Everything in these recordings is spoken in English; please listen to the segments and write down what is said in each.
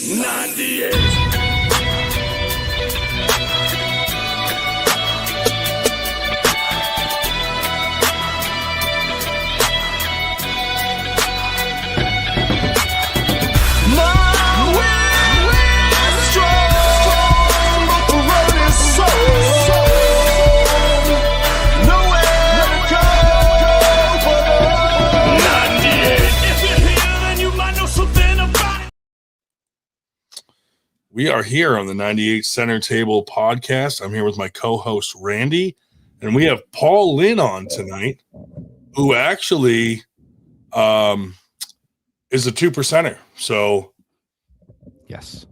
98. We are here on the 98 Center Table podcast. I'm here with my co-host, Randy, and we have Paul Linn on tonight, who actually is a 2%er. So, yes.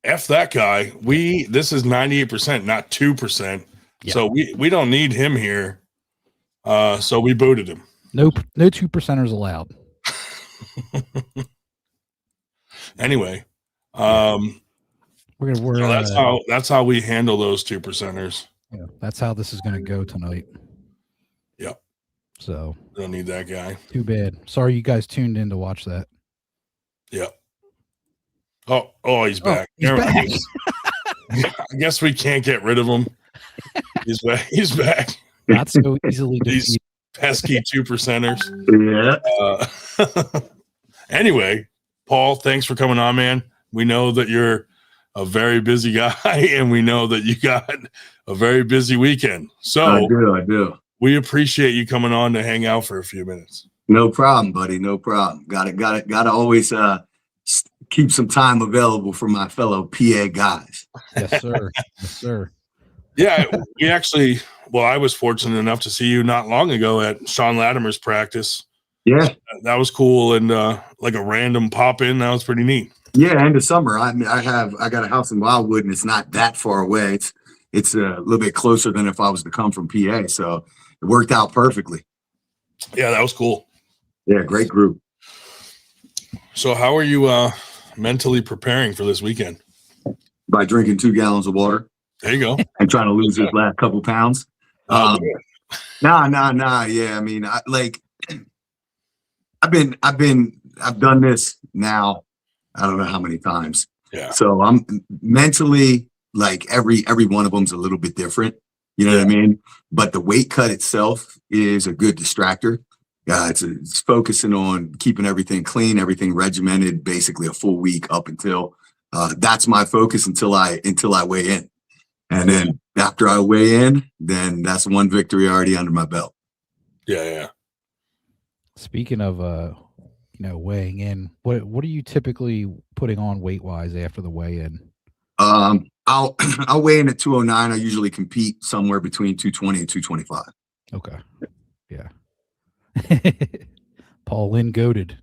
F that guy. This is 98%, not 2%. Yeah. So we don't need him here. So we booted him. Nope. No 2%ers allowed. Anyway. So that's how we handle those 2%ers. Yeah, that's how this is going to go tonight. Yep. So don't need that guy. Too bad. Sorry you guys tuned in to watch that. Yep. Oh, he's back. He's back. I guess we can't get rid of him. He's back. He's back. Not so easily defeated. These pesky 2%ers. Yeah. Anyway, Paul, thanks for coming on, man. We know that you're a very busy guy, and we know that you got a very busy weekend. So I do. We appreciate you coming on to hang out for a few minutes. No problem, buddy. No problem. Got to always keep some time available for my fellow PA guys. Yes, sir. Yes, sir. Yeah, I was fortunate enough to see you not long ago at Sean Latimer's practice. Yeah. That was cool, and like a random pop in. That was pretty neat. Yeah, end of summer. I got a house in Wildwood, and it's not that far away. It's a little bit closer than if I was to come from PA, so it worked out perfectly. Yeah, that was cool. Yeah, great group. So how are you mentally preparing for this weekend? By drinking 2 gallons of water. There you go. And trying to lose this last couple pounds. Nah. Yeah, I mean, I've done this now. I don't know how many times. Yeah. So I'm mentally, like every one of them's a little bit different. You know what I mean? But the weight cut itself is a good distractor. It's focusing on keeping everything clean, everything regimented, basically a full week up until that's my focus until I weigh in. And then after I weigh in, then that's one victory already under my belt. Yeah. Speaking of weighing in, what are you typically putting on weight wise after the weigh in? I'll weigh in at 209. I usually compete somewhere between 220 and 225. Okay. Yeah. Paul Linn goated.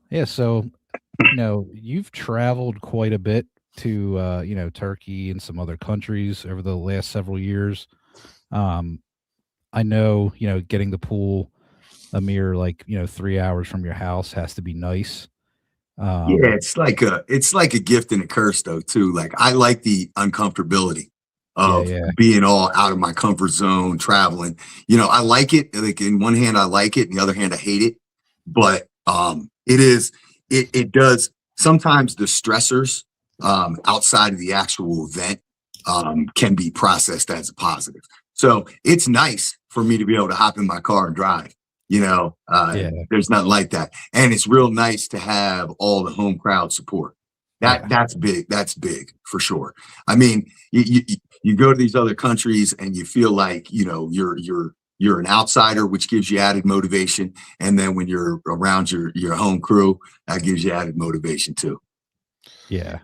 Yeah, so you've traveled quite a bit to Turkey and some other countries over the last several years. I know, getting the pool a mere 3 hours from your house has to be nice. Yeah, it's like a gift and a curse though too. Like I like the uncomfortability of being all out of my comfort zone, traveling. I like it. Like in one hand I like it, in the other hand I hate it. But it does sometimes the stressors outside of the actual event can be processed as a positive. So it's nice for me to be able to hop in my car and drive. There's nothing like that. And it's real nice to have all the home crowd support. That's big. That's big for sure. I mean, you go to these other countries and you feel like, you're an outsider, which gives you added motivation. And then when you're around your home crew, that gives you added motivation too. Yeah.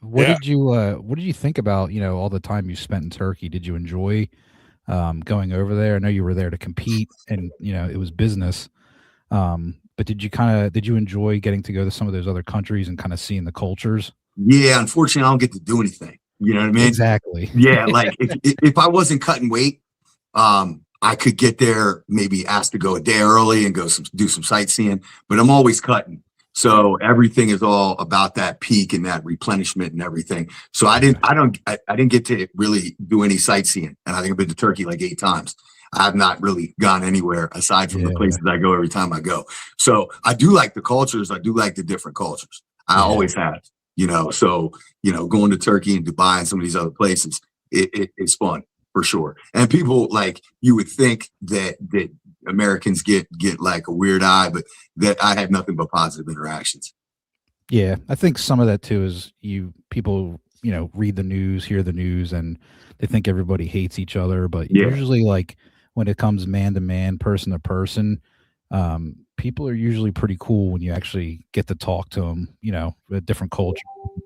What did you think about, all the time you spent in Turkey? Did you enjoy going over there? I know you were there to compete and it was business, but did you enjoy getting to go to some of those other countries and kind of seeing the cultures? Yeah, unfortunately I don't get to do anything. You know what I mean? Exactly. Yeah, like if I wasn't cutting weight, I could get there, maybe ask to go a day early and do some sightseeing, but I'm always cutting. So everything is all about that peak and that replenishment and everything. So I didn't get to really do any sightseeing. And I think I've been to Turkey like 8 times. I've not really gone anywhere aside from the places I go every time I go. So I do like the cultures. I do like the different cultures. I always have, so, going to Turkey and Dubai and some of these other places, it's fun for sure. And people, like, you would think that Americans get like a weird eye, but that I have nothing but positive interactions. Yeah, I think some of that too is people read the news, hear the news, and they think everybody hates each other. But usually, like, when it comes man to man, person to person, people are usually pretty cool when you actually get to talk to them. With different cultures,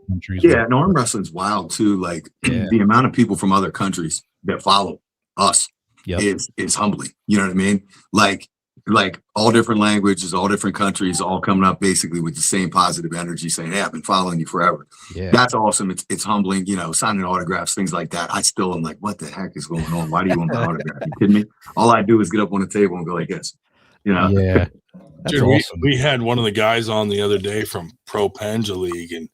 countries. Yeah, and arm wrestling's wild too. Like the amount of people from other countries that follow us is humbling. You know what I mean? Like all different languages, all different countries, all coming up basically with the same positive energy, saying, "Hey, I've been following you forever." Yeah, that's awesome. It's humbling. Signing autographs, things like that. I still am like, "What the heck is going on? Why do you want my autograph? You kidding me?" All I do is get up on the table and go like this. Yeah, that's dude. Awesome. We had one of the guys on the other day from Pro Panja League, and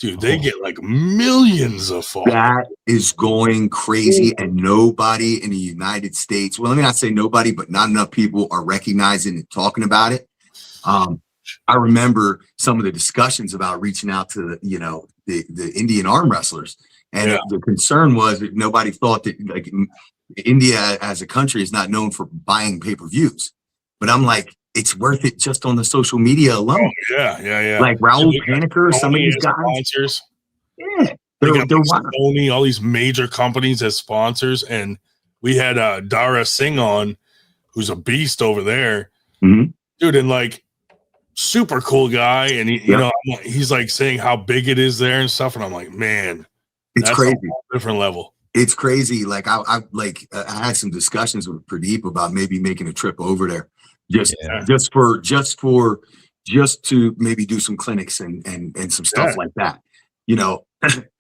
dude, they get like millions of followers. That is going crazy, and nobody in the United States, well, let me not say nobody, but not enough people are recognizing and talking about it. I remember some of the discussions about reaching out to the Indian arm wrestlers, and the concern was that nobody thought that, like, India as a country is not known for buying pay-per-views. But I'm like, it's worth it just on the social media alone. Oh, yeah. Like Raul Paniker, some of these guys. Sponsors. Yeah. They're Sony, all these major companies as sponsors. And we had Dara Singh on, who's a beast over there. Mm-hmm. Dude, and like super cool guy. And he's like saying how big it is there and stuff. And I'm like, man, it's crazy. A different level. It's crazy. Like I had some discussions with Pradeep about maybe making a trip over there. Just to maybe do some clinics and some stuff like that.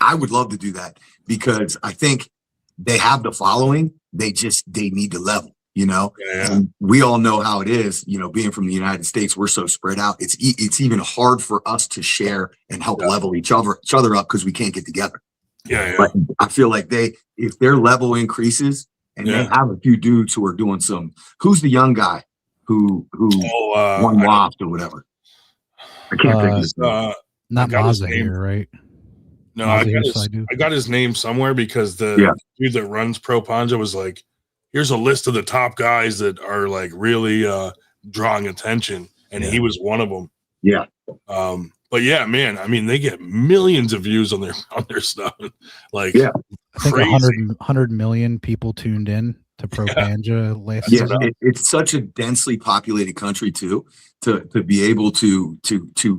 I would love to do that because I think they have the following. They need to level, and we all know how it is, being from the United States, we're so spread out. It's even hard for us to share and help level each other up because we can't get together. But I feel like if their level increases and they have a few dudes who are doing who's the young guy who won WAFT or whatever. I can't think of his name. Not Mazza here, right? No, I got his name somewhere because the dude that runs Pro Panja was like, here's a list of the top guys that are like really drawing attention, and he was one of them. Yeah. But yeah, man, I mean, they get millions of views on their stuff. Like, I think 100 million people tuned in to Pro Panja last season. It's such a densely populated country too. To be able to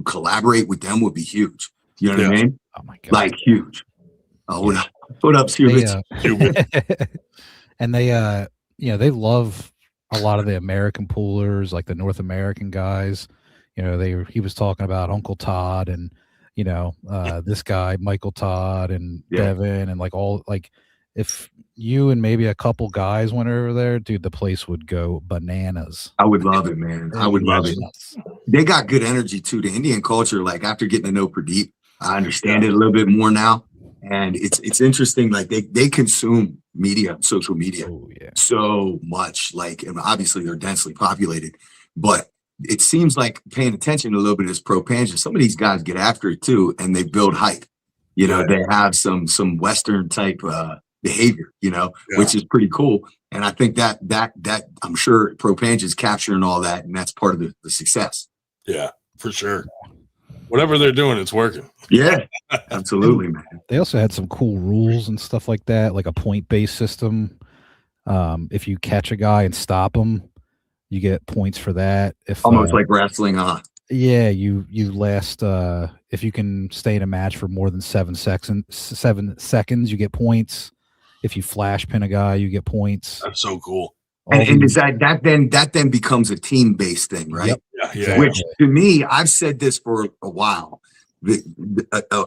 collaborate with them would be huge. You know what I mean? Oh my god, like huge. Oh, what up, humans? And they love a lot of the American poolers, like the North American guys. He was talking about Uncle Todd and this guy Michael Todd and Devin and like all, like, if you and maybe a couple guys went over there, dude, the place would go bananas. I would love it, man. I would love it. They got good energy too. The Indian culture, like, after getting to know Pradeep, I understand it a little bit more now. And it's interesting. Like they consume media, social media so much, like, and obviously they're densely populated, but it seems like paying attention a little bit is Pro Panja. Some of these guys get after it too, and they build hype. They have some Western type behavior, which is pretty cool. And I think that I'm sure Pro Panja is capturing all that, and that's part of the success. Yeah, for sure. Whatever they're doing, it's working. Yeah, absolutely, man. They also had some cool rules and stuff like that, like a point-based system. If you catch a guy and stop him, you get points for that. If almost like wrestling, huh? Yeah, you last if you can stay in a match for more than 7 seconds, you get points. If you flash pin a guy, you get points. That's so cool. And is that then becomes a team-based thing, right? Yep. Yeah. Which, to me, I've said this for a while.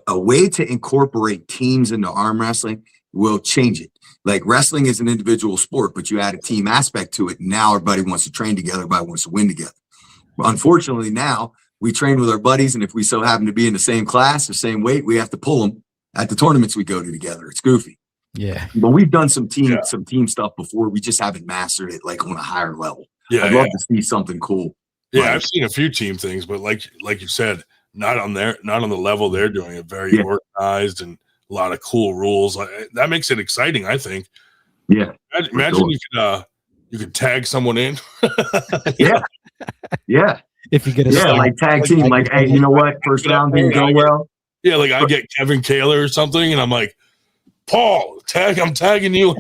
A way to incorporate teams into arm wrestling will change it. Like, wrestling is an individual sport, but you add a team aspect to it. Now everybody wants to train together. Everybody wants to win together. Unfortunately, now we train with our buddies, and if we so happen to be in the same class or same weight, we have to pull them at the tournaments we go to together. It's goofy. Yeah. But we've done some team stuff before. We just haven't mastered it like on a higher level. Yeah, I'd love to see something cool. Yeah, I've seen a few team things, but like you said, not on the level they're doing it. Very organized and a lot of cool rules. That makes it exciting, I think. Yeah. Imagine you could tag someone in. Yeah. If you get a like tag team, like, hey, you know what? First round didn't go well. Yeah, like I get Kevin Kaler or something, and I'm like, Paul, I'm tagging you.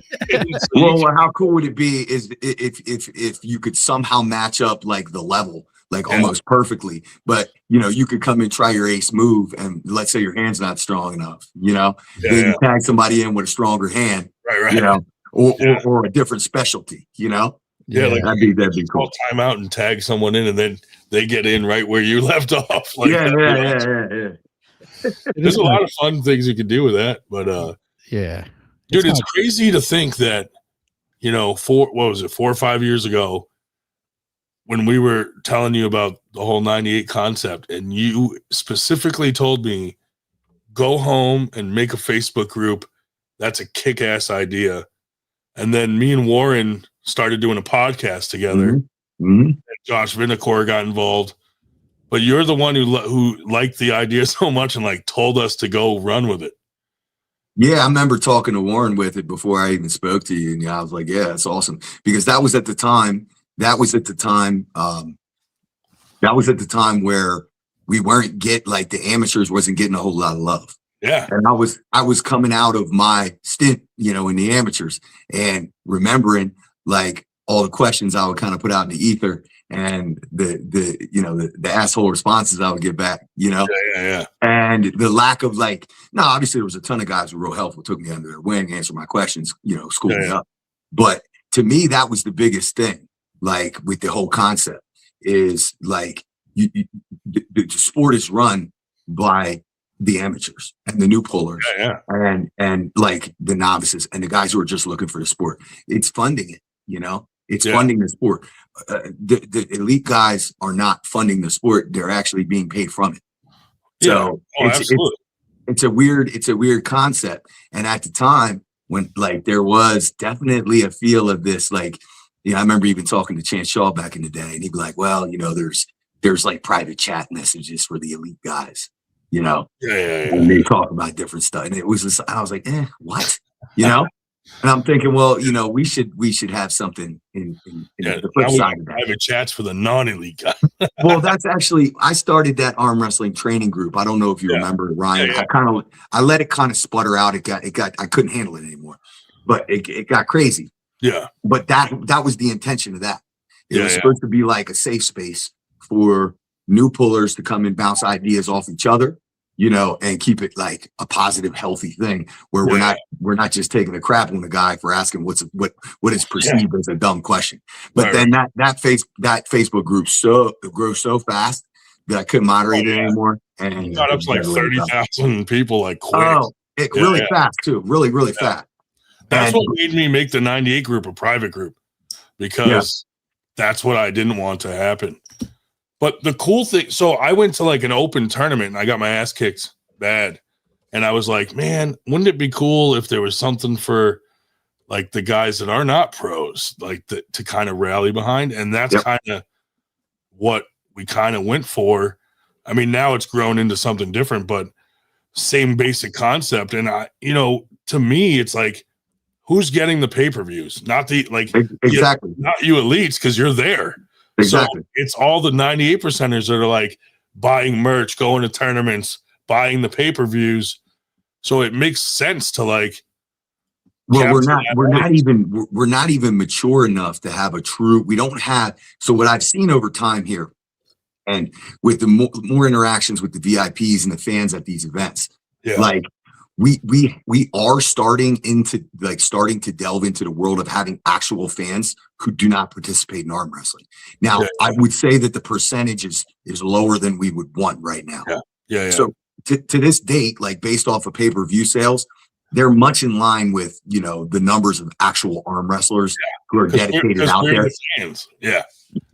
Well, how cool would it be is if you could somehow match up like the level, like almost perfectly, but you could come and try your ace move, and let's say your hand's not strong enough, then you tag somebody in with a stronger hand, right, or a different specialty, Yeah, like that'd be cool. Time out and tag someone in, and then they get in right where you left off. Like, yeah. There's a lot of fun things you can do with that, but dude, it's crazy to think that 4 or 5 years ago when we were telling you about the whole 98 concept, and you specifically told me go home and make a Facebook group. That's a kick-ass idea. And then me and Warren started doing a podcast together. And Josh Vinacor got involved, but you're the one who liked the idea so much and like told us to go run with it. Yeah, I remember talking to Warren with it before I even spoke to you, and I was like, "Yeah, that's awesome," because that was at the time where we weren't the amateurs wasn't getting a whole lot of love. Yeah, and I was coming out of my stint, in the amateurs, and remembering like all the questions I would kind of put out in the ether, and the asshole responses I would get back, Yeah. And the lack of obviously there was a ton of guys who were real helpful, took me under their wing, answered my questions, schooled me up. But to me, that was the biggest thing, like with the whole concept is like the sport is run by the amateurs and the new pullers and like the novices and the guys who are just looking for the sport. It's funding it, it's funding the sport. The elite guys are not funding the sport. They're actually being paid from it. So it's a weird concept. And at the time when there was definitely a feel of this, I remember even talking to Chance Shaw back in the day, and he'd be like, well, there's like private chat messages for the elite guys, and they talk about different stuff. And it was just, I was like, what? And I'm thinking, well, we should have something in the flip side of that. Private chats for the non-elite guy. Well, that's actually, I started that arm wrestling training group. I don't know if you remember, Ryan. I let it kind of sputter out. I couldn't handle it anymore, but it got crazy. Yeah. But that was the intention of that. It was supposed to be like a safe space for new pullers to come and bounce ideas off each other, and keep it like a positive, healthy thing where we're not just taking a crap on the guy for asking what is perceived as a dumb question. But then that Facebook group grew so fast that I couldn't moderate it anymore. And it got up to like 30,000 people like quick. Oh, really fast too. Really, really fast. That's what made me make the 98 group a private group, because that's what I didn't want to happen. But the cool thing, so I went to like an open tournament and I got my ass kicked bad. And I was like, man, wouldn't it be cool if there was something for like the guys that are not pros, like to kind of rally behind? And that's kind of what we kind of went for. I mean, now it's grown into something different, but same basic concept. And to me, it's like, who's getting the pay-per-views? Not the exactly, not you elites, because you're there. Exactly. So it's all the 98%ers that are like buying merch, going to tournaments, buying the pay-per-views. So it makes sense to like. Well, we're not even mature enough to have a true. We don't have. So what I've seen over time here, and with the more interactions with the VIPs and the fans at these events, like we are starting to delve into the world of having actual fans who do not participate in arm wrestling. Now, I would say that the percentage is lower than we would want right now. So to this date, like based off of pay-per-view sales, they're much in line with, the numbers of actual arm wrestlers who are dedicated out there.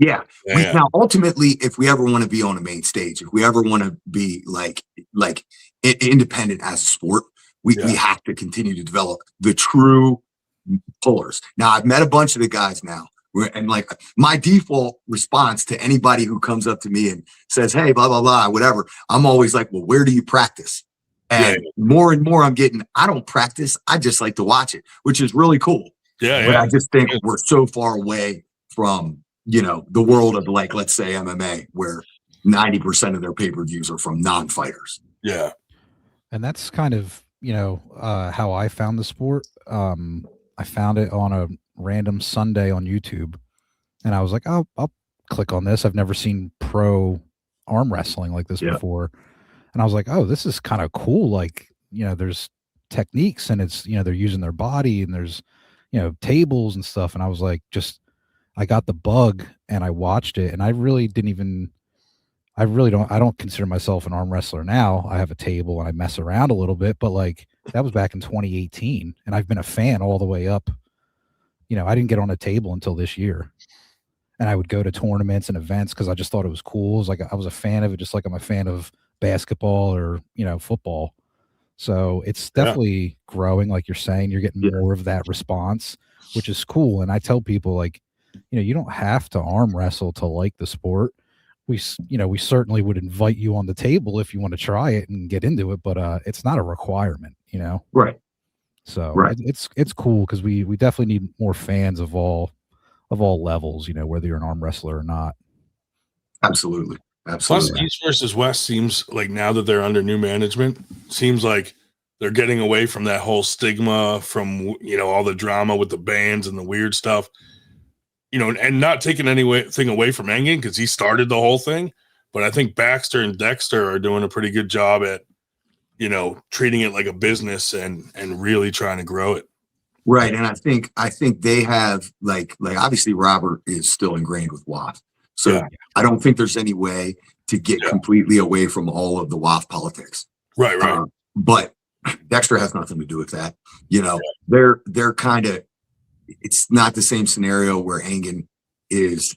Now, ultimately, if we ever want to be on a main stage, if we ever want to be like independent as a sport, We have to continue to develop the true pullers. Now, I've met a bunch of the guys now, and like my default response to anybody who comes up to me and says, "Hey, blah blah blah," whatever, I'm always like, "Well, where do you practice?" And more and more, I'm getting, I don't practice. I just like to watch it, which is really cool. But I just think we're so far away from, the world of, like, let's say MMA, where 90% of their pay-per-views are from non-fighters. Yeah. And that's kind of, how I found the sport. I found it on a random Sunday on YouTube, and I was like, oh, I'll click on this. I've never seen pro arm wrestling like this before. And I was like, oh, this is kind of cool. Like, there's techniques, and it's, they're using their body, and there's, tables and stuff. And I was like, I got the bug, and I watched it, and I don't consider myself an arm wrestler now. I have a table and I mess around a little bit, but like that was back in 2018, and I've been a fan all the way up. I didn't get on a table until this year, and I would go to tournaments and events because I just thought it was cool. It was like I was a fan of it, just like I'm a fan of basketball or football. So it's definitely growing. Like you're saying, you're getting more of that response, which is cool. And I tell people, like, you don't have to arm wrestle to like the sport. We certainly would invite you on the table if you want to try it and get into it, but it's not a requirement, Right. So it's cool because we definitely need more fans of all levels, whether you're an arm wrestler or not. Absolutely. Plus, East versus West seems like, now that they're under new management, seems like they're getting away from that whole stigma, from all the drama with the bands and the weird stuff, and not taking anything away from Engen because he started the whole thing. But I think Baxter and Dexter are doing a pretty good job at, treating it like a business and really trying to grow it. Right. And I think they have like obviously Robert is still ingrained with WAF. So I don't think there's any way to get completely away from all of the WAF politics. Right. But Dexter has nothing to do with that. They're kind of, it's not the same scenario where Engen is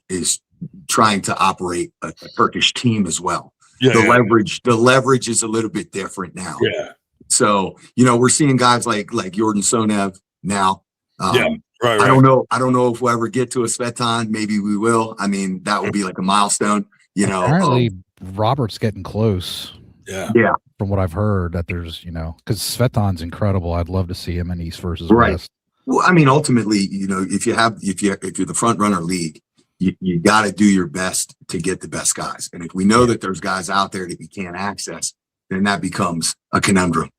trying to operate a Turkish team as well. The leverage is a little bit different now. Yeah. So, we're seeing guys like Jordan Sonev now. Right. I don't know if we'll ever get to a Svetan. Maybe we will. I mean, that would be like a milestone, Apparently Robert's getting close. Yeah. From what I've heard, that there's, because Svetan's incredible. I'd love to see him in East versus right. West. Well, I mean, ultimately, if you're the front runner league, you got to do your best to get the best guys. And if we know that there's guys out there that we can't access, then that becomes a conundrum,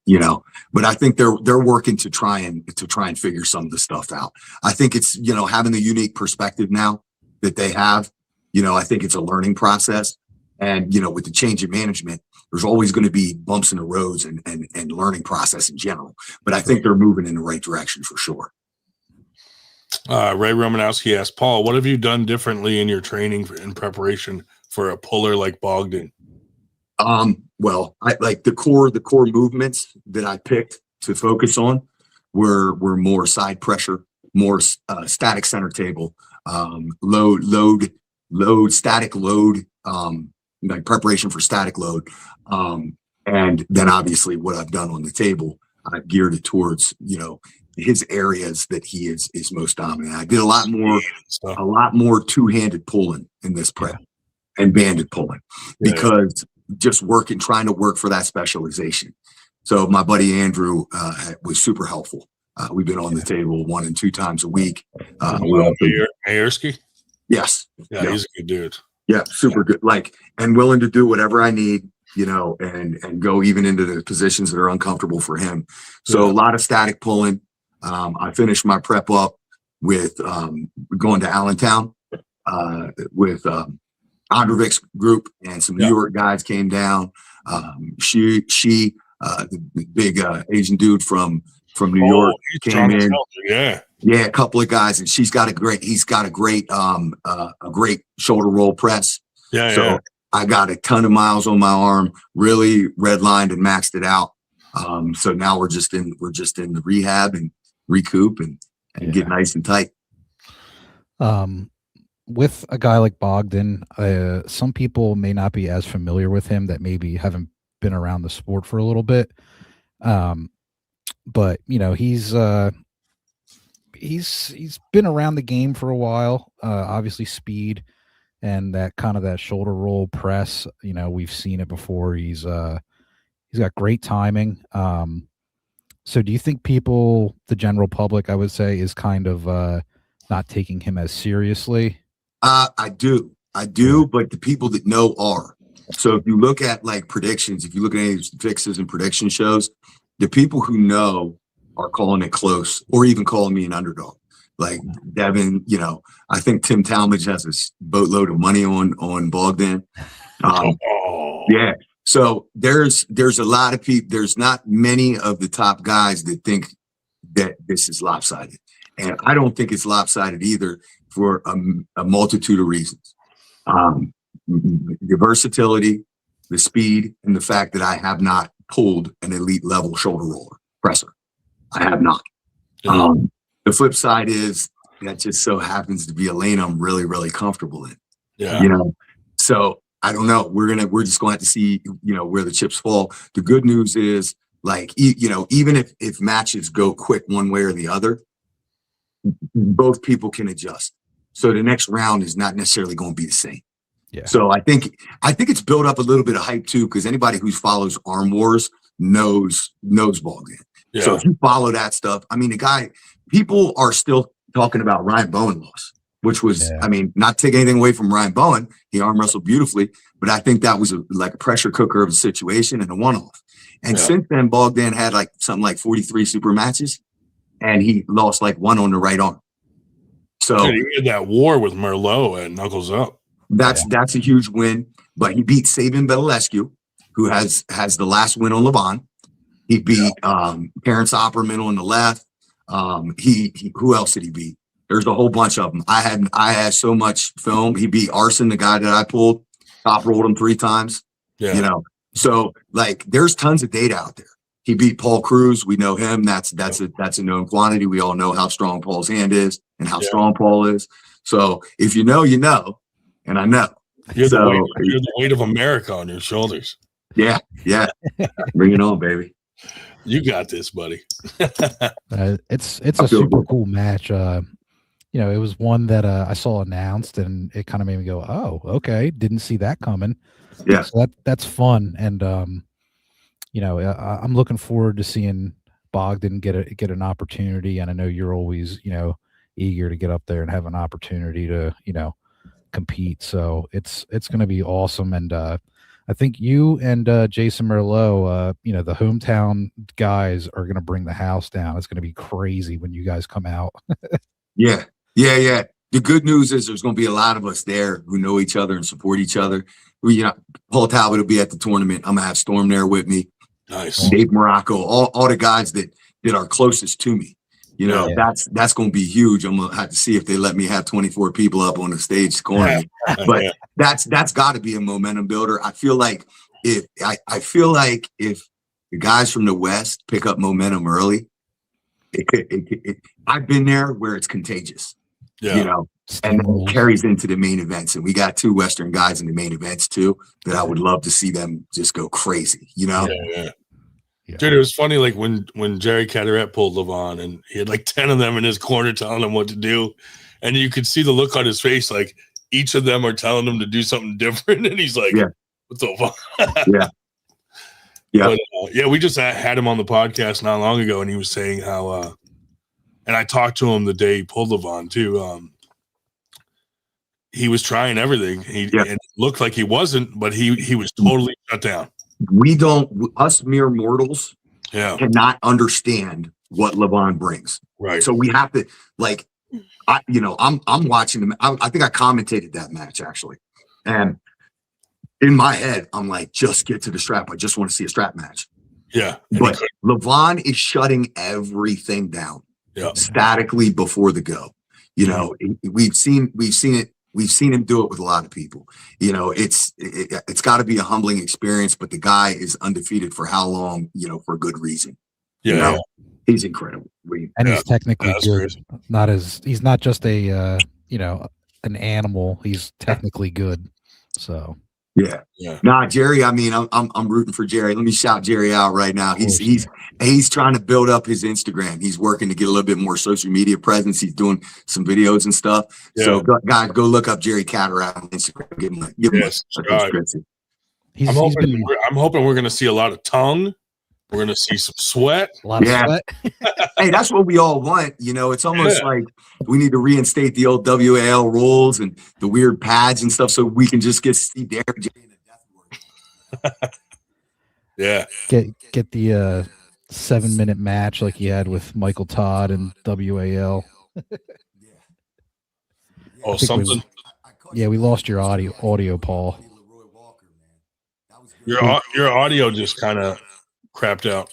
But I think they're working to try and figure some of the stuff out. I think it's, having the unique perspective now that they have, I think it's a learning process. And, with the change in management, there's always going to be bumps in the roads and learning process in general. But I think they're moving in the right direction for sure. Ray Romanowski asked, Paul, what have you done differently in your training in preparation for a puller like Bogdan? Well, I like the core movements that I picked to focus on were more side pressure, more static center table, static load, like preparation for static load. And then obviously what I've done on the table, I've geared it towards, his areas that he is most dominant. I did a lot more two-handed pulling in this prep and banded pulling because just trying to work for that specialization. So my buddy Andrew was super helpful. We've been on the table 1 and 2 times a week. Mayersky? Yes. Yeah, he's a good dude. Yeah, super good. Like, and willing to do whatever I need, and go even into the positions that are uncomfortable for him. So a lot of static pulling. I finished my prep up with going to Allentown with Androvic's group, and some New York guys came down. The big Asian dude from New York came in. A couple of guys, and he's got a great shoulder roll press. So I got a ton of miles on my arm, really redlined and maxed it out. So now we're just in the rehab and recoup and get nice and tight. With a guy like Bogdan, some people may not be as familiar with him that maybe haven't been around the sport for a little bit. but he's been around the game for a while. Obviously, speed and that kind of that shoulder roll press. We've seen it before. He's got great timing. So do you think people, the general public, I would say, is kind of not taking him as seriously? I do, but the people that know are. So if you look at like predictions, if you look at any fixes and prediction shows, the people who know are calling it close or even calling me an underdog. Like Devin, I think Tim Talmadge has a boatload of money on Bogdan. Yeah. So there's a lot of people. There's not many of the top guys that think that this is lopsided, and I don't think it's lopsided either for a multitude of reasons. The versatility, the speed, and the fact that I have not pulled an elite level shoulder roller presser. I have not. The flip side is that just so happens to be a lane I'm really, really comfortable in. Yeah. So I don't know. We're just going to have to see, where the chips fall. The good news is, like, even if matches go quick one way or the other, both people can adjust. So the next round is not necessarily going to be the same. Yeah. So I think it's built up a little bit of hype too, because anybody who follows Arm Wars knows Bogdan. Yeah. So if you follow that stuff, I mean, people are still talking about Ryan Bowen loss, which was, not take anything away from Ryan Bowen. He arm wrestled beautifully, but I think that was a pressure cooker of a situation and a one-off. And since then, Bogdan had something like 43 super matches, and he lost one on the right arm. So he had that war with Merlot at Knuckles Up. That's a huge win, but he beat Sabin Betelescu, who has the last win on Levon. He beat Terrence Opperman on the left. Who else did he beat? There's a whole bunch of them. I had so much film. He beat Arson, the guy that I pulled, top rolled him 3 times. Yeah. So there's tons of data out there. He beat Paul Cruz. We know him. That's a known quantity. We all know how strong Paul's hand is and how strong Paul is. So if you know, and I know. You're the weight of America on your shoulders. Yeah. Bring it on, baby. You got this, buddy. It's a super cool match. It was one that I saw announced, and it kind of made me go, "Oh, okay, didn't see that coming." Yeah, so that's fun, and I'm looking forward to seeing Bogdan get an opportunity, and I know you're always eager to get up there and have an opportunity to compete. So it's going to be awesome, and I think you and Jason Merlot, the hometown guys are going to bring the house down. It's going to be crazy when you guys come out. Yeah. The good news is there's going to be a lot of us there who know each other and support each other. Paul Talbot will be at the tournament. I'm going to have Storm there with me. Nice. Dave Morocco, all the guys that are closest to me. That's going to be huge. I'm going to have to see if they let me have 24 people up on the stage scoring. But that's got to be a momentum builder. I feel like if the guys from the West pick up momentum early, I've been there where it's contagious. And then it carries into the main events. And we got 2 Western guys in the main events too that I would love to see them just go crazy. Yeah. Dude, it was funny, when Jerry Caderet pulled Levon, and he had 10 of them in his corner telling him what to do, and you could see the look on his face, each of them are telling him to do something different, and he's like, "What the fuck?" Yeah. But, we just had him on the podcast not long ago, and he was saying how, and I talked to him the day he pulled Levon too. He was trying everything. And it looked like he wasn't, but he was totally shut down. Us mere mortals cannot understand what Levon brings. Right. So we have to I'm watching them. I think I commentated that match actually. And in my head, I'm like, just get to the strap. I just want to see a strap match. Yeah. But Levon is shutting everything down statically before the go. We've seen it. We've seen him do it with a lot of people. It's got to be a humbling experience, but the guy is undefeated for how long? For a good reason. He's incredible. And he's technically good. He's not just a an animal. He's technically good. So Yeah. Nah, Jerry. I mean, I'm rooting for Jerry. Let me shout Jerry out right now. He's trying to build up his Instagram. He's working to get a little bit more social media presence. He's doing some videos and stuff. Yeah. So guys, go look up Jerry Cataract on Instagram. Give him a subscription. I'm hoping we're going to see a lot of tongue. We're going to see some sweat. A lot of sweat. Hey, that's what we all want. You know, it's almost like we need to reinstate the old WAL rules and the weird pads and stuff so we can just get Steve Derrick in the death word. Yeah. Get the 7-minute match like you had with Michael Todd and WAL. Oh, something. We lost your audio, Paul. Your audio just kind of crapped out.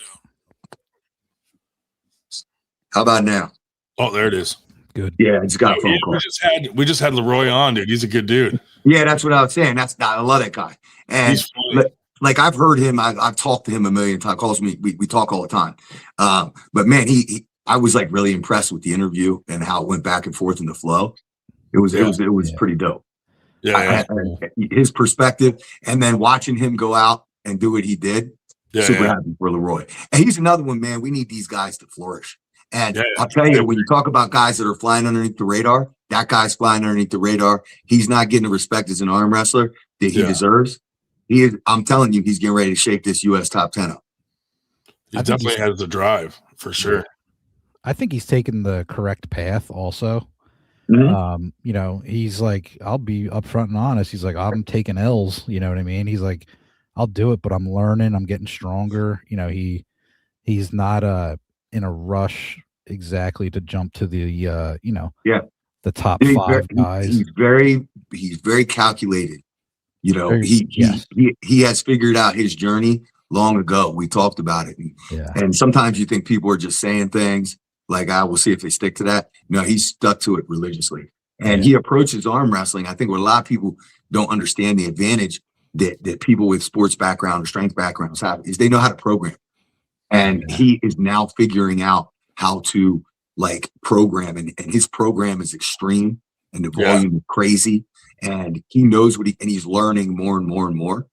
How about now? Oh, there it is. Good. Yeah, it's got a phone call. We just had Leroy on, dude. He's a good dude. Yeah, that's what I was saying. I love that guy. And he's funny. Like I've heard him. I've talked to him a million times. Calls me. We talk all the time. But man, I was like really impressed with the interview and how it went back and forth in the flow. It was pretty dope. Yeah, his perspective, and then watching him go out and do what he did. Super happy for Leroy. And he's another one, man. We need these guys to flourish. And I'll tell you, when you talk about guys that are flying underneath the radar, that guy's flying underneath the radar. He's not getting the respect as an arm wrestler that he deserves. He is. I'm telling you, he's getting ready to shake this U.S. top 10 up. He definitely has the drive for sure. I think he's taken the correct path also. Mm-hmm. You know, he's like, I'll be upfront and honest. He's like, I'm taking L's. You know what I mean? He's like, I'll do it, but I'm learning. I'm getting stronger. You know, he's not in a rush exactly to jump to the the top 5 guys. He's very calculated. You know, he has figured out his journey long ago. We talked about it. And sometimes you think people are just saying things like, we'll see if they stick to that. No, he's stuck to it religiously. And he approaches arm wrestling. I think what a lot of people don't understand the advantage that people with sports background or strength backgrounds have is they know how to program. And he is now figuring out how to like program. And his program is extreme and the volume is crazy. And he knows and he's learning more and more and more.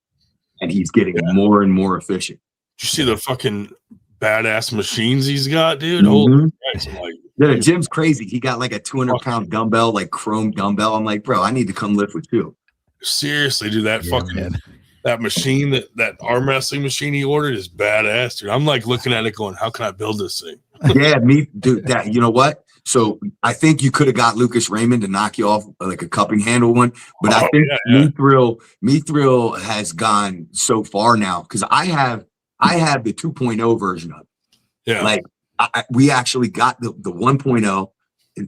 And he's getting more and more efficient. Did you see the fucking badass machines he's got, dude? Holy Christ. The gym's crazy. He got like a 200-pound dumbbell, like chrome dumbbell. I'm like, bro, I need to come lift with you. Seriously, dude, that machine, that arm wrestling machine he ordered is badass, dude. I'm like looking at it going, how can I build this thing? Me, dude, that, you know what? So I think you could have got Lucas Raymond to knock you off like a cupping handle one, but I think Mithril has gone so far now because I have the 2.0 version of it. Yeah. Like we actually got the 1.0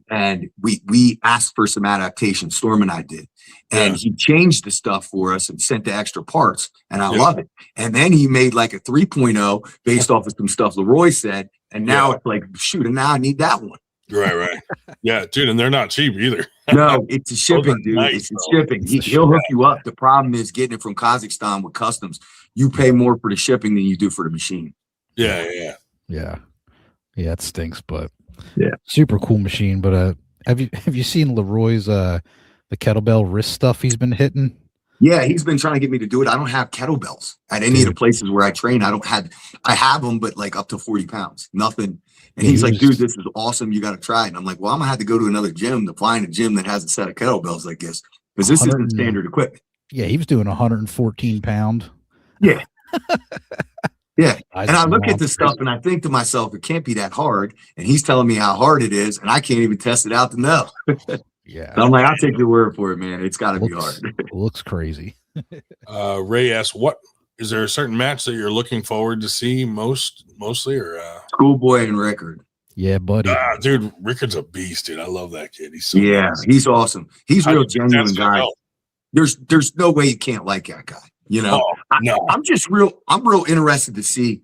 and we asked for some adaptation. Storm and I did. And he changed the stuff for us and sent the extra parts. And I love it. And then he made like a 3.0 based off of some stuff Leroy said. And now it's like, shoot, and now I need that one. Right. Yeah, dude. And they're not cheap either. No, it's a shipping, dude. Nice, it's shipping. He'll hook you up. The problem is getting it from Kazakhstan with customs. You pay more for the shipping than you do for the machine. Yeah. It stinks, but super cool machine. But have you seen Leroy's the kettlebell wrist stuff he's been hitting? Yeah, he's been trying to get me to do it. I don't have kettlebells at any of the places where I train. I have them, but like up to 40 pounds, nothing. And he's like, dude, this is awesome. You got to try it. And I'm like, well, I'm gonna have to go to another gym to find a gym that has a set of kettlebells like this because this isn't standard equipment. Yeah, he was doing 114 pound. Yeah. Yeah. And I look at this stuff and I think to myself, it can't be that hard. And he's telling me how hard it is. And I can't even test it out to know. Yeah. So I'm like, I'll take your word for it, man. It's got to be hard. Looks crazy. Ray asks, is there a certain match that you're looking forward to see mostly or Schoolboy and Rickard? Yeah, buddy. Dude, Rickard's a beast, dude. I love that kid. He's he's awesome. He's a real genuine guy. There's no way you can't like that guy. You know, I'm real interested to see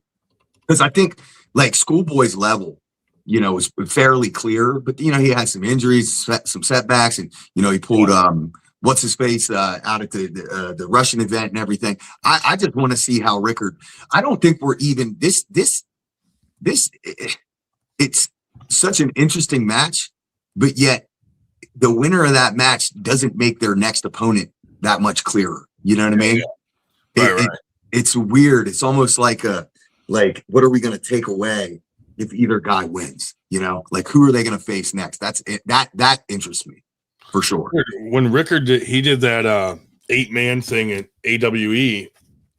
because I think like Schoolboy's level, you know, is fairly clear, but you know, he had some injuries, some setbacks, and you know, he pulled what's his face out at the Russian event and everything. I just want to see how Rickard. I don't think we're even this. It's such an interesting match, but yet the winner of that match doesn't make their next opponent that much clearer. You know what I mean? Right. It's weird. It's almost like what are we going to take away if either guy wins? You know, like who are they going to face next? That's it. That interests me for sure. When Rickard did that 8-man thing at AWE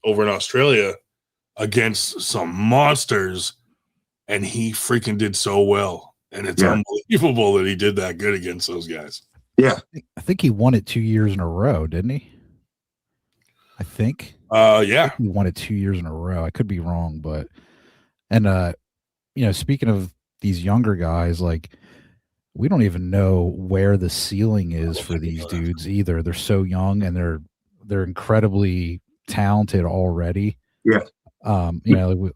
over in Australia against some monsters, and he freaking did so well. And it's unbelievable that he did that good against those guys. Yeah. I think he won it 2 years in a row, didn't he? I think. Yeah. He won it 2 years in a row. I could be wrong, but speaking of these younger guys, like we don't even know where the ceiling is for these dudes either. They're so young and they're incredibly talented already. Yeah.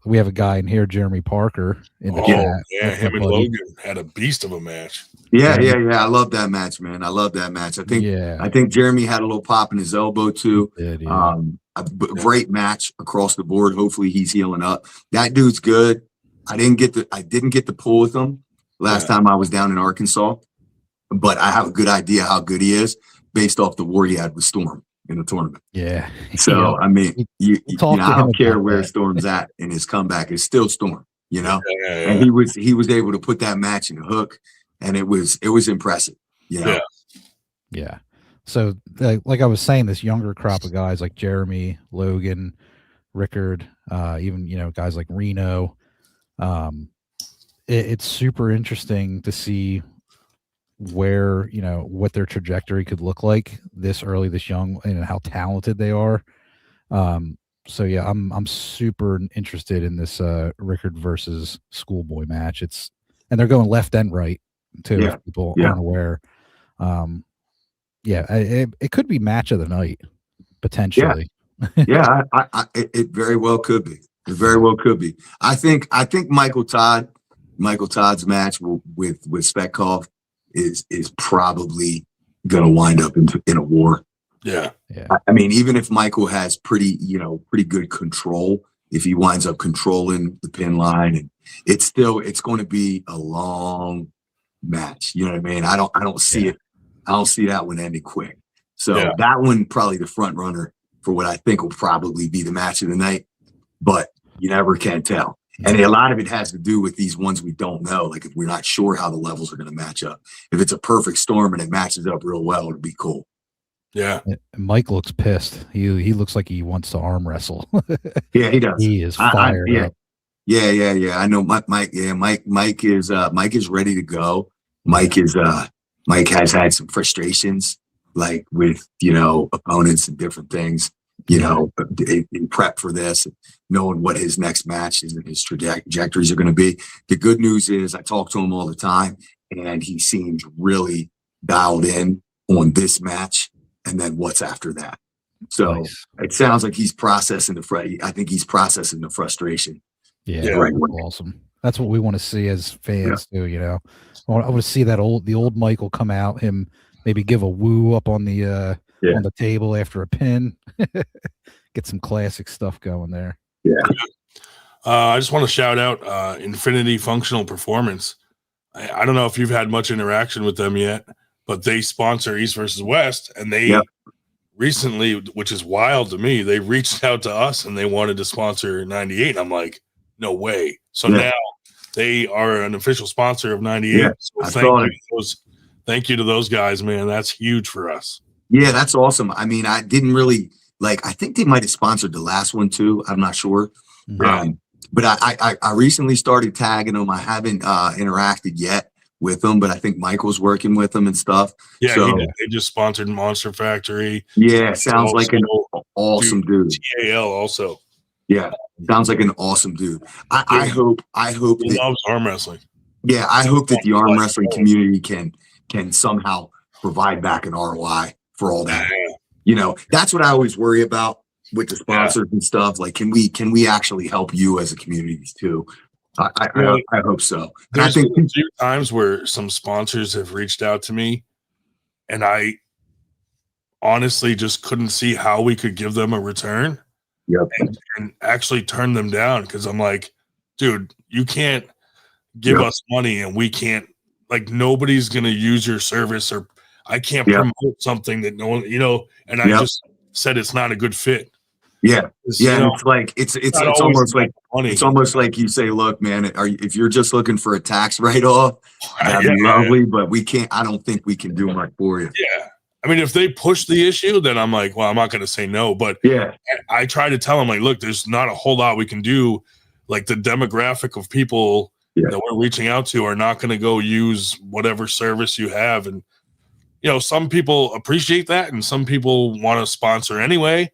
We have a guy in here, Jeremy Parker, in the chat. Yeah, him and Logan had a beast of a match. Yeah. I love that match, man. I love that match. I think Jeremy had a little pop in his elbow too. Did, yeah. A great match across the board. Hopefully he's healing up. That dude's good. I didn't get the pull with him last time I was down in Arkansas, but I have a good idea how good he is based off the war he had with Storm in the tournament. Yeah. So I mean, I don't care where Storm's at in his comeback. It's still Storm, you know. And he was able to put that match in the hook, and it was impressive. You know? Yeah. So like I was saying, this younger crop of guys like Jeremy, Logan, Rickard, even guys like Reno. It's super interesting to see where what their trajectory could look like this early, this young, and how talented they are. So yeah, I'm super interested in this Rickard versus Schoolboy match. And they're going left and right too. If people aren't aware. It could be match of the night potentially. It very well could be. It very well could be. I think Michael Todd's match with Spetkov is probably going to wind up in a war. Yeah. I mean, even if Michael has pretty good control, if he winds up controlling the pin line, and it's going to be a long match. You know what I mean? I don't see it. I don't see that one ending quick. So that one probably the front runner for what I think will probably be the match of the night, but you never can tell. And a lot of it has to do with these ones we don't know. Like if we're not sure how the levels are going to match up. If it's a perfect storm and it matches up real well, it'd be cool. Yeah. Mike looks pissed. He looks like he wants to arm wrestle. Yeah, he does. He is fired up. Yeah. I know Mike is ready to go. Mike has had some frustrations like with, opponents and different things, in prep for this, knowing what his next match and his trajectories are going to be. The good news is I talk to him all the time and he seems really dialed in on this match and then what's after that. So It sounds like he's processing I think he's processing the frustration. Yeah. Right. Awesome. That's what we want to see as fans too, I want to see the old Michael come out, him maybe give a woo up on the table after a pin, get some classic stuff going there. Yeah. I just want to shout out Infinity Functional Performance. I don't know if you've had much interaction with them yet, but they sponsor East versus West, and they recently, which is wild to me, they reached out to us and they wanted to sponsor 98. I'm like, no way. So now they are an official sponsor of 98. Yeah, so thank you to those guys, man. That's huge for us. Yeah, that's awesome. I mean, I didn't really I think they might have sponsored the last one too. I'm not sure. Yeah. But I recently started tagging them. I haven't interacted yet with them, but I think Michael's working with them and stuff. Yeah, so, they just sponsored Monster Factory. Yeah, sounds like an awesome dude. TAL also. Yeah, sounds like an awesome dude. I hope he loves arm wrestling. Yeah, I hope that the arm wrestling community can somehow provide back an ROI for all that. That's what I always worry about with the sponsors and stuff. Like, can we actually help you as a community too? I hope so. And I think a few times where some sponsors have reached out to me, and I honestly just couldn't see how we could give them a return. Yep. And actually turn them down, because I'm like, dude, you can't give us money and we can't, nobody's going to use your service, or I can't promote something that no one, and said it's not a good fit. Yeah. Yeah. And it's like, it's almost like, it's almost like you say, look, man, if you're just looking for a tax write-off, that'd be lovely, but I don't think we can do much for you. Yeah. I mean, if they push the issue, then I'm like, well, I'm not going to say no, but yeah, I try to tell them, like, look, there's not a whole lot we can do. Like, the demographic of people that we're reaching out to are not going to go use whatever service you have. And, some people appreciate that and some people want to sponsor anyway.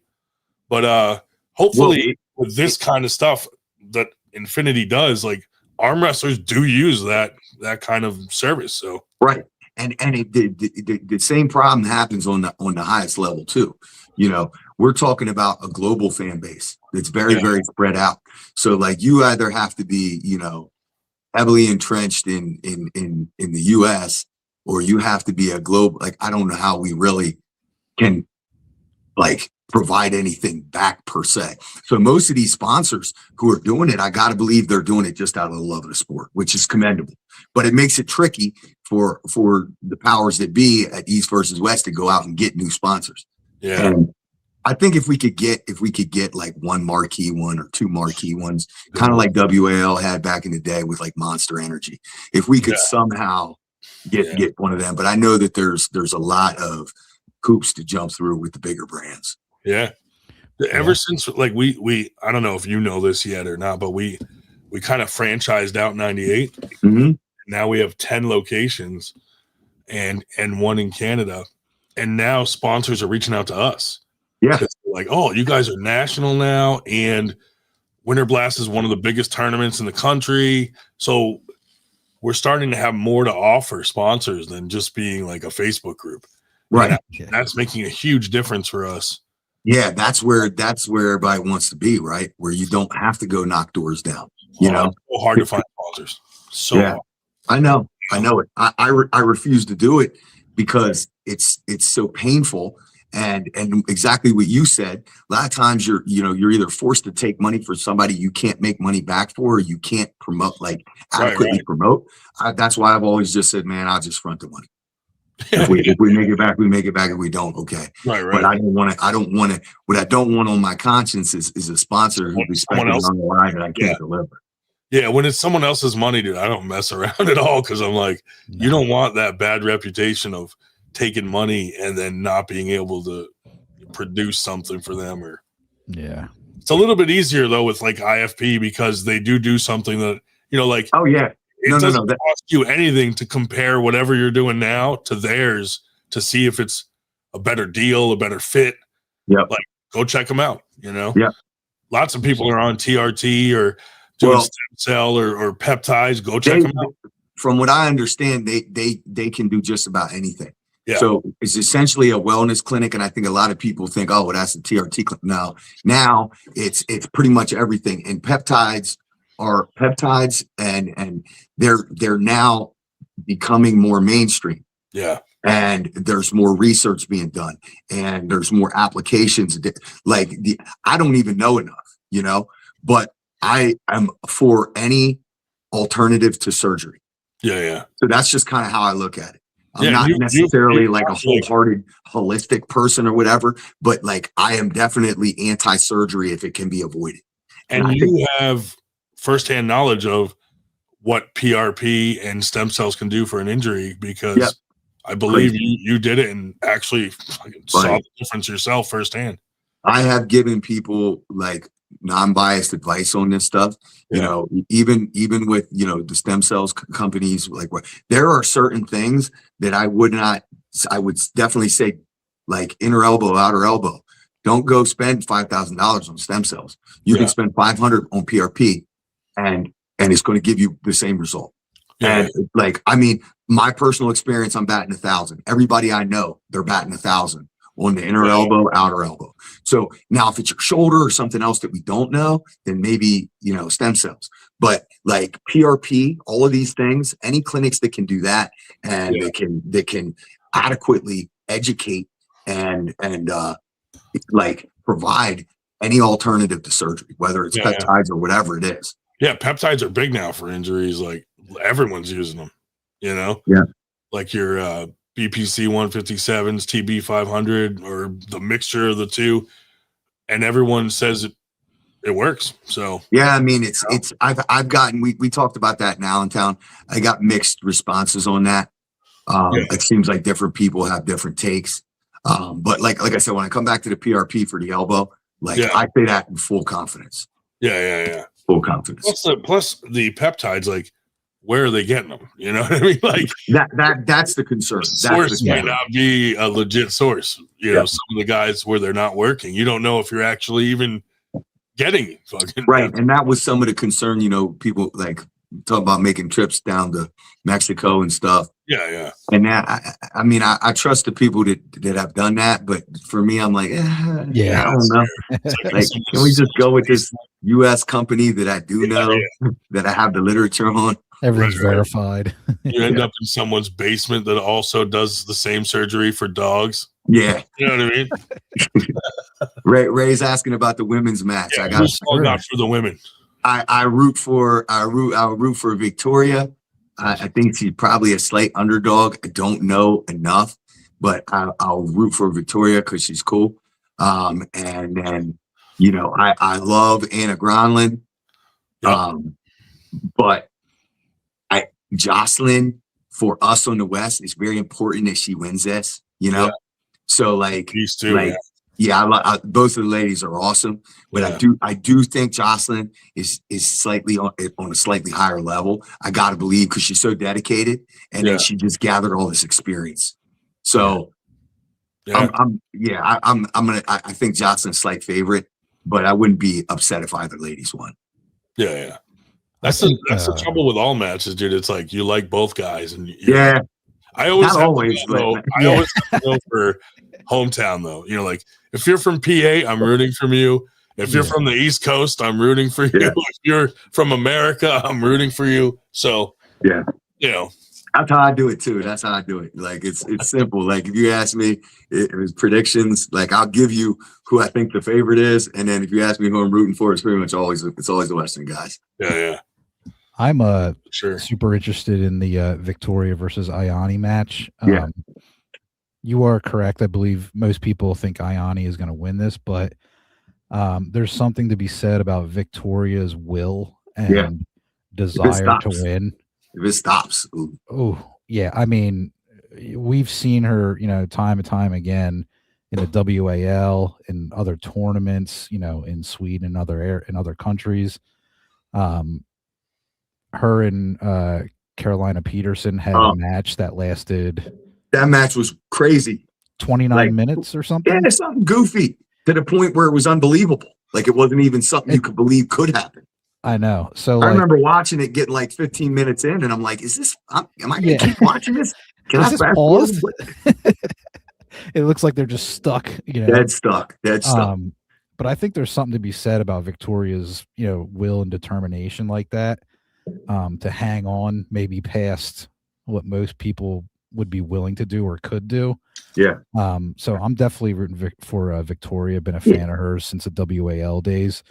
But hopefully with this kind of stuff that Infinity does, like, arm wrestlers do use that kind of service. So right. And the same problem happens on the highest level too. We're talking about a global fan base that's very, very spread out. So like you either have to be, heavily entrenched in the US, or you have to be a global, like, I don't know how we really can like provide anything back per se. So most of these sponsors who are doing it, I got to believe they're doing it just out of the love of the sport, which is commendable. But it makes it tricky for the powers that be at East versus West to go out and get new sponsors. Yeah. And I think if we could get like one marquee one or two marquee ones, kind of like WAL had back in the day with like Monster Energy, if we could somehow get one of them. But I know that there's a lot of hoops to jump through with the bigger brands. Yeah. Ever since, like, we I don't know if you know this yet or not, but we kind of franchised out 98. Mm-hmm. Now we have 10 locations and one in Canada. And now sponsors are reaching out to us. Yeah. Like, oh, you guys are national now. And Winter Blast is one of the biggest tournaments in the country. So we're starting to have more to offer sponsors than just being like a Facebook group. Right. That's making a huge difference for us. Yeah, that's where everybody wants to be, right? Where you don't have to go knock doors down. It's so hard to find sponsors. So hard. I know it. I refuse to do it because it's so painful. And exactly what you said, a lot of times you're either forced to take money for somebody you can't make money back for, or you can't promote, like adequately promote. That's why I've always just said, man, I'll just front the money. If we make it back, we make it back. If we don't, okay. Right. But I don't want to. What I don't want on my conscience is a sponsor who respects me on the line that I can't deliver. Yeah, when it's someone else's money, dude, I don't mess around at all, because I'm like, you don't want that bad reputation of taking money and then not being able to produce something for them. Or it's a little bit easier though with like IFP, because they do something that like, oh yeah. It doesn't cost you anything to compare whatever you're doing now to theirs to see if it's a better deal, a better fit. Yeah. Like, go check them out, Yeah. Lots of people are on TRT or doing stem cell or peptides. Go check them out. From what I understand, they can do just about anything. Yeah. So it's essentially a wellness clinic. And I think a lot of people think, oh, well, that's a TRT clinic. No, now it's pretty much everything. And peptides are peptides, and they're now becoming more mainstream. Yeah. And there's more research being done, and there's more applications. Like I don't even know enough, but I am for any alternative to surgery. Yeah. So that's just kind of how I look at it. I'm not necessarily like a wholehearted holistic person or whatever, but like I am definitely anti-surgery if it can be avoided. And you have firsthand knowledge of what PRP and stem cells can do for an injury, because I believe you did it and actually saw the difference yourself firsthand. I have given people like non-biased advice on this stuff, even with, the stem cells companies, like there are certain things that I would definitely say, like inner elbow, outer elbow. Don't go spend $5,000 on stem cells. You can spend $500 on PRP and it's going to give you the same result. And like, I mean, my personal experience, I'm batting 1,000. Everybody I know, they're batting 1,000 on the inner elbow, outer elbow. So now if it's your shoulder or something else that we don't know, then maybe, stem cells. But like PRP, all of these things, any clinics that can do that, and they can adequately educate and like provide any alternative to surgery, whether it's peptides or whatever it is. Yeah, peptides are big now for injuries. Like everyone's using them, Yeah. Like your BPC 157s, TB 500, or the mixture of the two, and everyone says it works. So yeah, I mean, I've gotten, we talked about that in Allentown. I got mixed responses on that. It seems like different people have different takes. But like I said, when I come back to the PRP for the elbow, I say that in full confidence. Yeah. Full confidence. Plus the peptides, like, where are they getting them? You know what I mean? Like that's the concern. Source might not be a legit source. You know, some of the guys where they're not working, you don't know if you're actually even getting fucking right. And that was some of the concern. You know, people like talk about making trips down to Mexico and stuff. Yeah. And that, I mean, I trust the people that have done that, but for me, I'm like, I don't know. Like, can we just go with this U.S. company that I do know, that I have the literature on? Everything's verified. You end up in someone's basement that also does the same surgery for dogs. Yeah. You know what I mean? Ray's asking about the women's match. Yeah, I got for the women. I'll root for Victoria. I think she's probably a slight underdog. I don't know enough, but I'll root for Victoria because she's cool. And then, you know, I love Anna Gronlund. But Jocelyn, for us on the West, it's very important that she wins this, you know? So like, these two, both of the ladies are awesome, but I do think Jocelyn is slightly on a slightly higher level. I got to believe, because she's so dedicated, and then she just gathered all this experience. So I think Jocelyn's slight favorite, but I wouldn't be upset if either ladies won. Yeah. That's the trouble with all matches, dude. It's like you like both guys, and I always always go for hometown though. You know, like if you're from PA, I'm rooting for you. If you're from the East Coast, I'm rooting for you. If you're from America, I'm rooting for you. So you know, that's how I do it too. That's how I do it. Like it's simple. Like if you ask me, it was predictions. Like I'll give you who I think the favorite is, and then if you ask me who I'm rooting for, it's pretty much always the Western guys. Yeah. I'm super interested in the Victoria versus Ayani match. You are correct. I believe most people think Ayani is going to win this, but there's something to be said about Victoria's will and desire to win. If it stops. Oh, yeah. I mean, we've seen her, you know, time and time again in the WAL, in other tournaments, you know, in Sweden and in other countries. Her and Carolina Peterson had a match that lasted. That match was crazy. 29 minutes or something. Yeah, something goofy to the point where it was unbelievable. Like it wasn't even something you could believe could happen. I know. So I remember watching it, getting like 15 minutes in, and I'm like, "Is this? Am I going to keep watching this? Can I fast forward?" It looks like they're just stuck. You know, dead stuck. But I think there's something to be said about Victoria's, you know, will and determination like that. To hang on maybe past what most people would be willing to do or could do. Yeah. So I'm definitely rooting for Victoria. Been a fan of hers since the WAL days.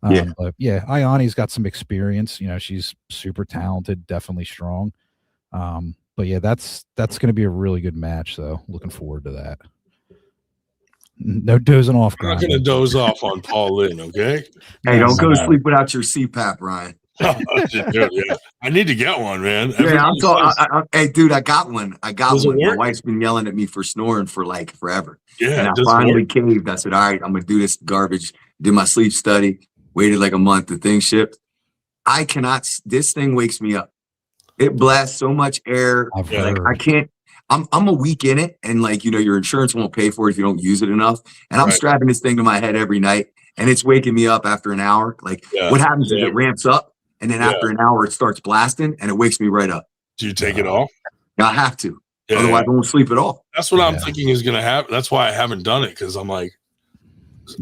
But Ayani's got some experience. You know, she's super talented, definitely strong. But yeah, that's going to be a really good match, though. Looking forward to that. No dozing off. I'm not going to doze off on Paul Linn, okay? Hey, don't go to sleep without your CPAP, Ryan. I need to get one, man. Hey, dude, I got one. My wife's been yelling at me for snoring for like forever. Yeah, and I finally caved. I said, all right, I'm gonna do this garbage. Did my sleep study. Waited like a month. The thing shipped. I cannot. This thing wakes me up. It blasts so much air. I can't. I'm a week in it, and like, you know, your insurance won't pay for it if you don't use it enough. And I'm strapping this thing to my head every night, and it's waking me up after an hour. Like, what happens is it ramps up. And then after an hour, it starts blasting, and it wakes me right up. Do you take it off? I have to. Otherwise, I won't sleep at all. That's what I'm thinking is going to happen. That's why I haven't done it, because I'm like,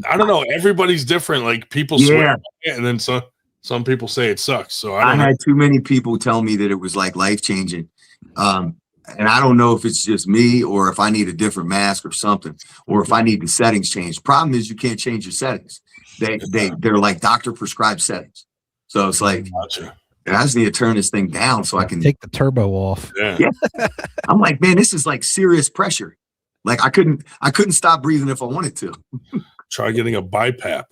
I don't know. Everybody's different. Like, people swear by it, and then some people say it sucks. So I had too many people tell me that it was like life-changing. And I don't know if it's just me or if I need a different mask or something, or if I need the settings changed. Problem is you can't change your settings. They're like doctor prescribed settings. So it's like, I just need to turn this thing down so I can take the turbo off. Yeah. I'm like, man, this is like serious pressure. Like I couldn't stop breathing if I wanted to. Try getting a BiPAP.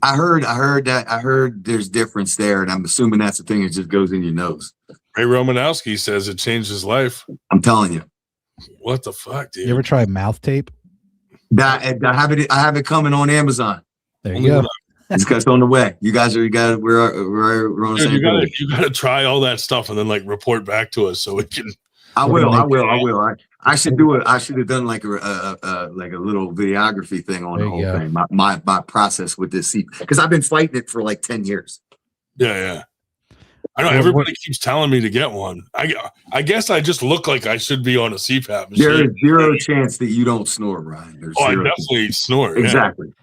I heard there's difference there, and I'm assuming that's the thing. It just goes in your nose. Ray Romanowski says it changed his life. I'm telling you. What the fuck, dude? You ever try mouth tape? I have it coming on Amazon. There you go. It's on the way. We're on the same page. You gotta try all that stuff and then like report back to us so we can. I will. I should do it. I should have done like a little videography thing on the whole thing. My process with this seat, because I've been fighting it for like 10 years. Yeah. I know everybody keeps telling me to get one. I guess I just look like I should be on a CPAP machine. There is zero chance that you don't snore, Ryan. I definitely snore. Exactly. Yeah.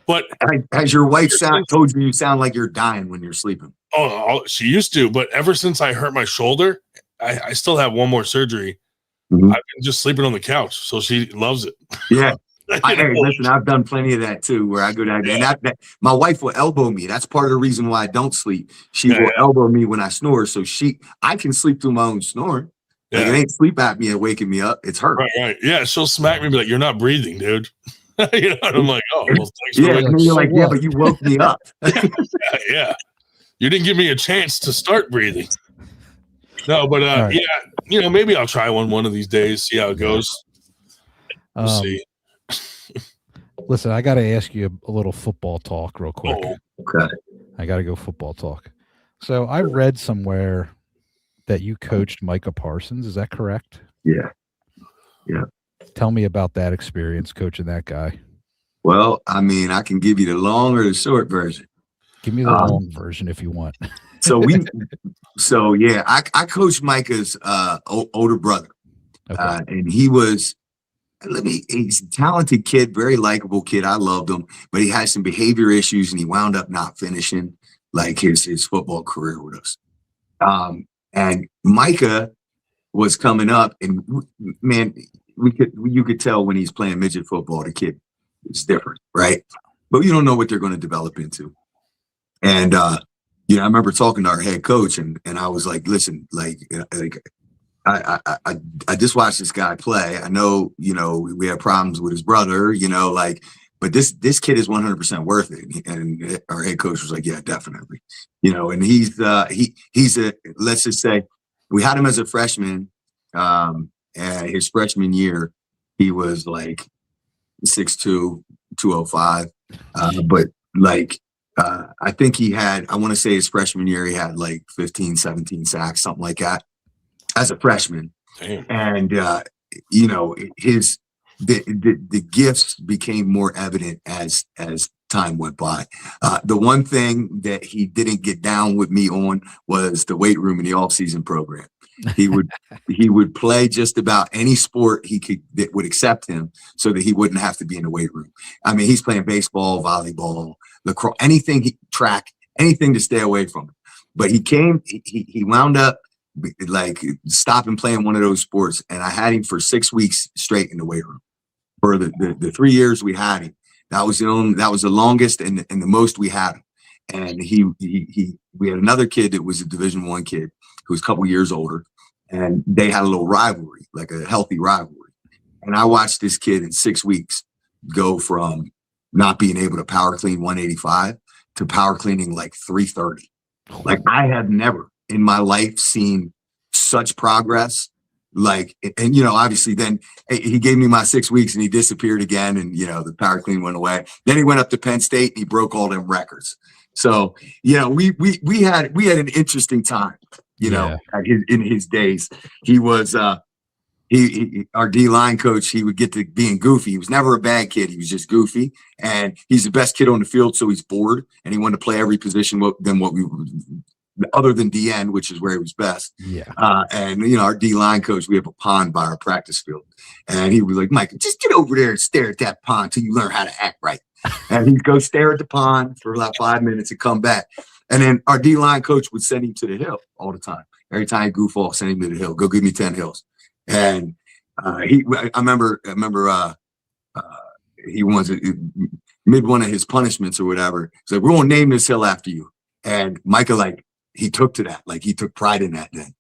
But has your wife told you sound like you're dying when you're sleeping? Oh, she used to, but ever since I hurt my shoulder, I still have one more surgery. Mm-hmm. I've been just sleeping on the couch, so she loves it. Yeah. Listen, I've done plenty of that too, where I go down there. And my wife will elbow me. That's part of the reason why I don't sleep. She will elbow me when I snore, so I can sleep through my own snoring. Like it ain't sleep apnea waking me up. It's her. Right. Yeah, she'll smack me and be like, "You're not breathing, dude." You know, and I'm like, "Oh, well, thanks." And you're like, "Yeah, but you woke me up." Yeah. You didn't give me a chance to start breathing. No, but maybe I'll try one of these days. See how it goes. We'll see. Listen, I got to ask you a little football talk real quick. Oh, okay. I got to go football talk. So I read somewhere that you coached Micah Parsons. Is that correct? Yeah. Tell me about that experience coaching that guy. Well, I mean, I can give you the long or the short version. Give me the long version if you want. I coached Micah's older brother. Okay. And he's a talented kid, very likable kid. I loved him, but he had some behavior issues and he wound up not finishing like his football career with us. And Micah was coming up, and man, you could tell when he's playing midget football, the kid is different, right? But you don't know what they're going to develop into. And I remember talking to our head coach, and I was like, listen, I just watched this guy play. I know, we have problems with his brother, but this kid is 100% worth it. And our head coach was like, yeah, definitely, and he's let's just say we had him as a freshman. And his freshman year, he was like 6'2", 205. But I think I want to say his freshman year, he had like 15, 17 sacks, something like that, as a freshman. Damn. And, the gifts became more evident as time went by. The one thing that he didn't get down with me on was the weight room in the off-season program. He would play just about any sport that would accept him, so that he wouldn't have to be in the weight room. I mean, he's playing baseball, volleyball, lacrosse, track, anything to stay away from him. But he wound up like stopping playing one of those sports, and I had him for 6 weeks straight in the weight room. For the 3 years we had him, that was the longest and the most we had him. And we had another kid that was a Division I kid who was a couple years older, and they had a little rivalry, like a healthy rivalry. And I watched this kid in 6 weeks go from not being able to power clean 185 to power cleaning like 330. Like I have never in my life seen such progress. Obviously then he gave me my 6 weeks and he disappeared again, and the power clean went away. Then he went up to Penn State and he broke all them records. So we had an interesting time, in his days. He was our D-line coach. He would get to being goofy. He was never a bad kid. He was just goofy, and he's the best kid on the field. So he's bored and he wanted to play every position other than DN, which is where he was best. Yeah. And our D-line coach, we have a pond by our practice field, and he was like, Mike, just get over there and stare at that pond till you learn how to act right. And he'd go stare at the pond for about 5 minutes and come back. And then our D-line coach would send him to the hill all the time. Every time he goof off, send him to the hill. Go give me 10 hills. And I remember he wants mid one of his punishments or whatever. He's like, we're going to name this hill after you. And Micah he took to that. Like he took pride in that then,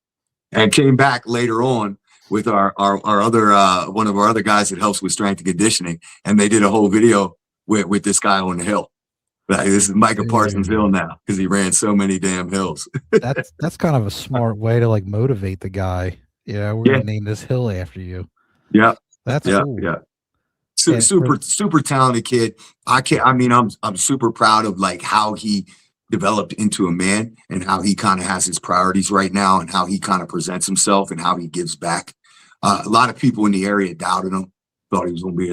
and came back later on with our other one of our other guys that helps with strength and conditioning, and they did a whole video with this guy on the hill. Like, this is Micah Parsons Hill now because he ran so many damn hills. That's kind of a smart way to like motivate the guy. Yeah, we're gonna name this hill after you. Yeah, that's cool. Yeah. Super talented kid. I'm super proud of like how he developed into a man and how he kind of has his priorities right now and how he kind of presents himself and how he gives back. A lot of people in the area doubted him, thought he was going to be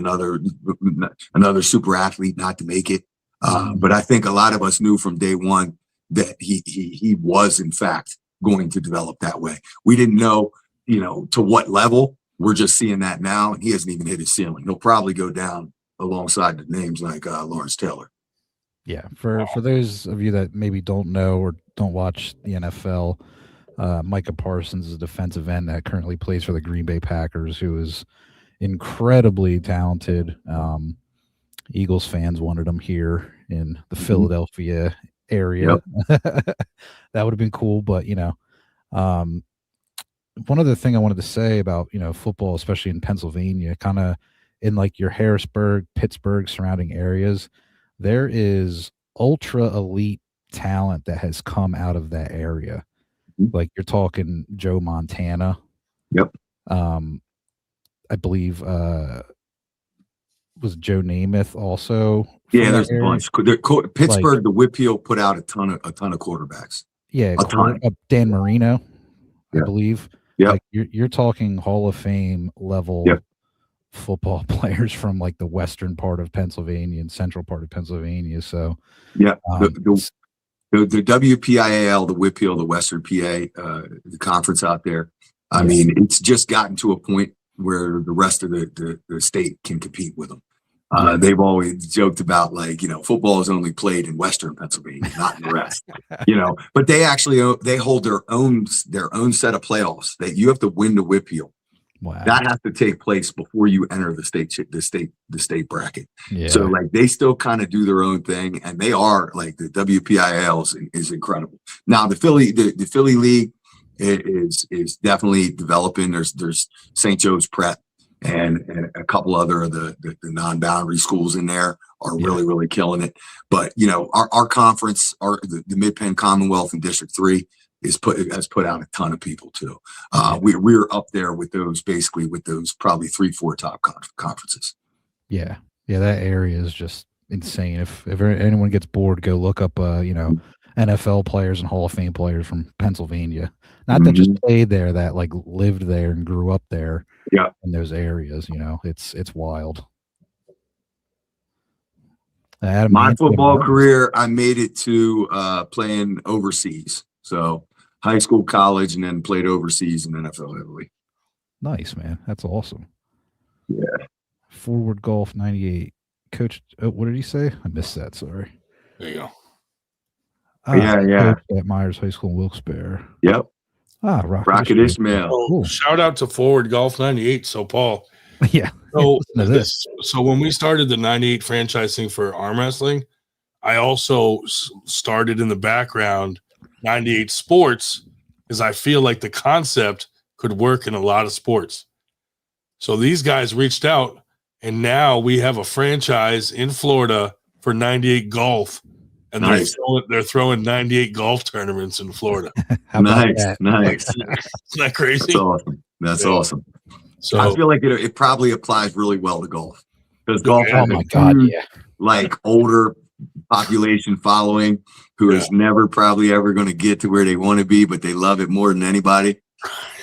another super athlete, not to make it. But I think a lot of us knew from day one that he was in fact going to develop that way. We didn't know, to what level. We're just seeing that now, and he hasn't even hit his ceiling. He'll probably go down alongside the names like Lawrence Taylor. Yeah, for those of you that maybe don't know or don't watch the NFL, Micah Parsons is a defensive end that currently plays for the Green Bay Packers, who is incredibly talented. Eagles fans wanted him here in the Philadelphia area. Yep. That would have been cool, but one other thing I wanted to say about, football, especially in Pennsylvania, kind of in like your Harrisburg, Pittsburgh surrounding areas, there is ultra elite talent that has come out of that area. Like you're talking Joe Montana. Yep. I believe was Joe Namath also. Yeah, there's a bunch. Pittsburgh, the Whippeal put out a ton of quarterbacks. Yeah, Dan Marino, I believe. Yeah, like you're talking Hall of Fame level football players from like the western part of Pennsylvania and central part of Pennsylvania. So the WPIAL, the Whippeal, the Western PA, the conference out there. I mean, it's just gotten to a point where the rest of the state can compete with them. They've always joked about football is only played in Western Pennsylvania, not in the rest. But they actually they hold their own set of playoffs that you have to win the Whippeal. Wow. That has to take place before you enter the state bracket. Yeah. So they still kind of do their own thing, and they are like the WPIL is incredible. Now the Philly League is definitely developing. There's St. Joe's Prep and a couple other of the non-boundary schools in there are really killing it. But our conference, the Mid-Penn Commonwealth in District 3 has put out a ton of people too. We're up there with those probably 3-4 top conferences. Yeah, that area is just insane. If anyone gets bored, go look up NFL players and Hall of Fame players from Pennsylvania. Not that just played there, that like lived there and grew up there. Yeah, in those areas, it's wild. My football career, I made it to playing overseas. So high school, college, and then played overseas in NFL heavily. Nice, man. That's awesome. Yeah. Forward Golf 98. Coach, what did he say? I missed that. Sorry. There you go. Yeah. At Myers High School in Wilkes-Barre. Yep. Rocket Ishmael. Cool. Shout out to Forward Golf 98. So, Paul. Yeah. So when we started the 98 franchising for arm wrestling, I also started in the background 98 sports because I feel like the concept could work in a lot of sports. So these guys reached out, and now we have a franchise in Florida for 98 golf. And they're throwing 98 golf tournaments in Florida. Nice. Isn't that crazy? That's awesome. So I feel like it probably applies really well to golf because golf has like older population following who is never probably ever going to get to where they want to be, but they love it more than anybody.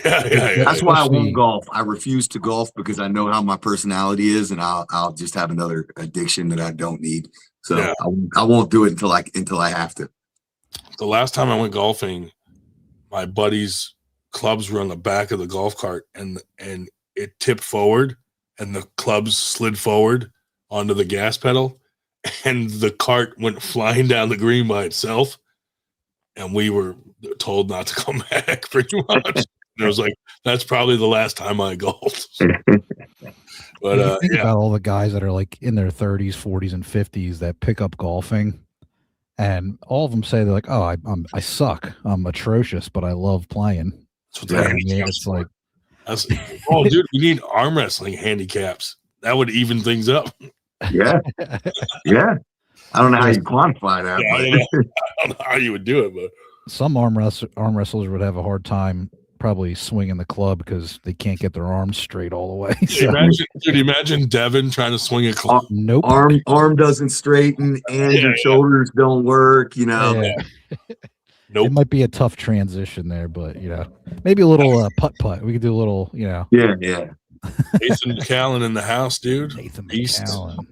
That's why I won't golf. I refuse to golf because I know how my personality is, and I'll just have another addiction that I don't need. So I won't do it until I have to. The last time I went golfing, my buddy's clubs were on the back of the golf cart, and it tipped forward, and the clubs slid forward onto the gas pedal, and the cart went flying down the green by itself, and we were told not to come back pretty much. And I was like, that's probably the last time I golfed. But think about all the guys that are like in their 30s, 40s, and 50s that pick up golfing. and all of them say they're like, "Oh, I suck. I'm atrocious, but I love playing." That's what the It's like, oh, dude, we need arm wrestling handicaps. That would even things up. Yeah, yeah. I don't know how you quantify that. Yeah, I don't know how you would do it, but some arm wrestlers would have a hard time probably swinging the club because they can't get their arms straight all the way. So. Imagine Devin trying to swing a club. Nope. Arm doesn't straighten and your shoulders don't work, you know. Nope. It might be a tough transition there, but maybe a little putt. We could do a little, Yeah. Nathan McAllen in the house, dude. Nathan Beast. McAllen.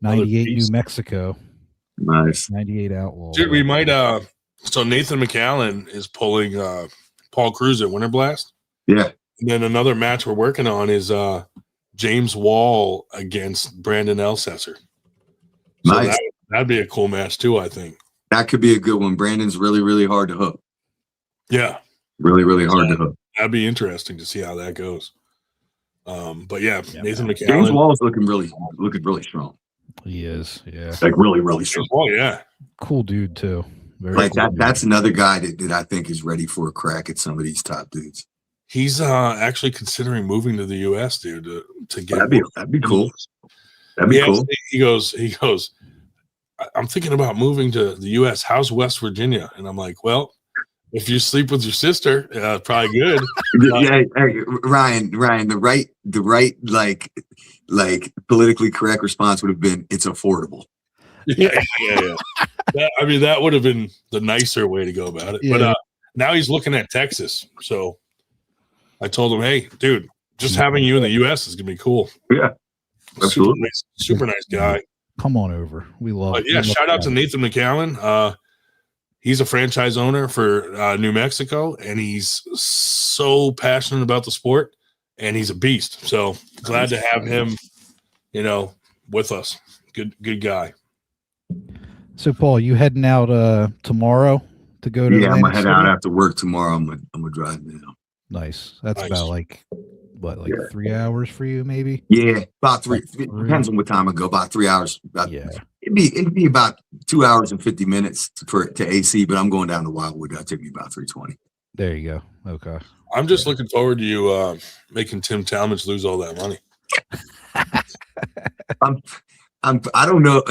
98 New Mexico. Nice. 98 Outlaw. Dude, we might so Nathan McAllen is pulling Paul Cruz at Winter Blast. Yeah. And then another match we're working on is James Wall against Brandon Elsesser. So nice. That'd be a cool match too, I think. That could be a good one. Brandon's really, really hard to hook. Yeah. Really, really hard to hook. That'd be interesting to see how that goes. But Nathan McAllen. James Wall's looking really strong. He is, yeah. Like really, really strong. Oh, yeah. Cool dude too. Very like cool that's another guy that I think is ready for a crack at some of these top dudes. He's actually considering moving to the US, dude, to get that'd be cool. That'd be cool. He goes, I'm thinking about moving to the US. How's West Virginia? And I'm like, well, if you sleep with your sister, probably good. Hey, Ryan, the right like politically correct response would have been, it's affordable. Yeah. That would have been the nicer way to go about it. Yeah. But now he's looking at Texas. So I told him, hey, dude, just having you in the US is gonna be cool. Yeah. Absolutely. Super nice guy. Come on over. We love it. Shout out to Nathan McAllen. He's a franchise owner for New Mexico, and he's so passionate about the sport, and he's a beast. So glad to have him, with us. Good guy. So Paul, you heading out tomorrow to go to? Yeah, I'm gonna head out after work tomorrow. I'm gonna drive now. Nice. That's about 3 hours for you, maybe? Yeah, about three. Depends on what time I go. About 3 hours. It'd be about 2 hours and 50 minutes to AC, but I'm going down to Wildwood. That'll take me about 3:20. There you go. Okay. I'm just looking forward to you making Tim Talmadge lose all that money. I don't know.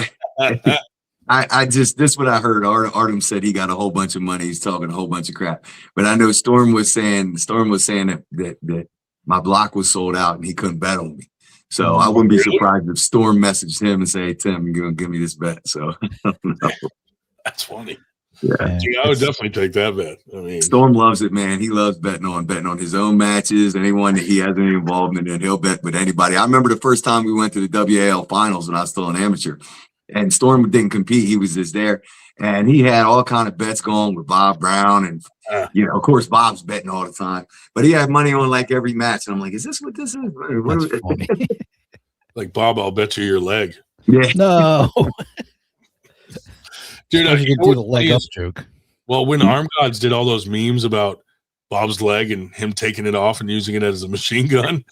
I just, this is what I heard. Artem said he got a whole bunch of money. He's talking a whole bunch of crap. But I know Storm was saying that my block was sold out and he couldn't bet on me. So I wouldn't be surprised if Storm messaged him and say, hey, Tim, you're going to give me this bet. So that's funny. Yeah. Dude, I would definitely take that bet. I mean, Storm loves it, man. He loves betting on his own matches, anyone that he has any involvement in. He'll bet with anybody. I remember the first time we went to the WAL finals when I was still an amateur, and Storm didn't compete. He was just there, and he had all kind of bets going with Bob Brown, and of course, Bob's betting all the time. But he had money on like every match, and I'm like, is this what this is? That's funny. Like, Bob, I'll bet you your leg. Yeah. No. Dude, you can do the leg up joke. Well, when Arm Gods did all those memes about Bob's leg and him taking it off and using it as a machine gun,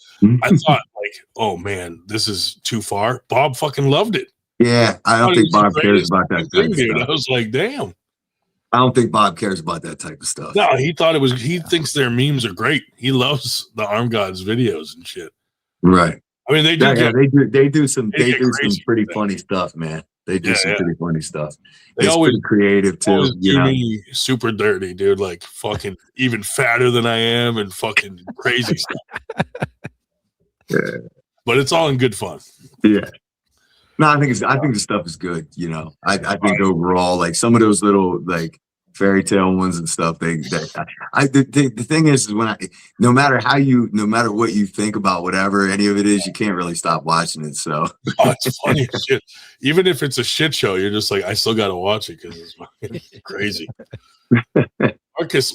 I thought, like, oh man, this is too far. Bob fucking loved it. Yeah, I don't think Bob cares about that type of stuff. I was like, damn. I don't think Bob cares about that type of stuff. No, he thinks their memes are great. He loves the Arm Gods videos and shit. Right. I mean, they do some pretty funny stuff, man. They do some pretty funny stuff. They it's always pretty creative too. Do me super dirty, dude. Like fucking even fatter than I am and fucking crazy stuff. Yeah. But it's all in good fun. Yeah. No, I think the stuff is good. I think overall, like some of those little like fairy tale ones and stuff. The thing is when no matter what you think about whatever any of it is, you can't really stop watching it. So it's funny shit. Even if it's a shit show, you're just like, I still got to watch it because it's fucking crazy.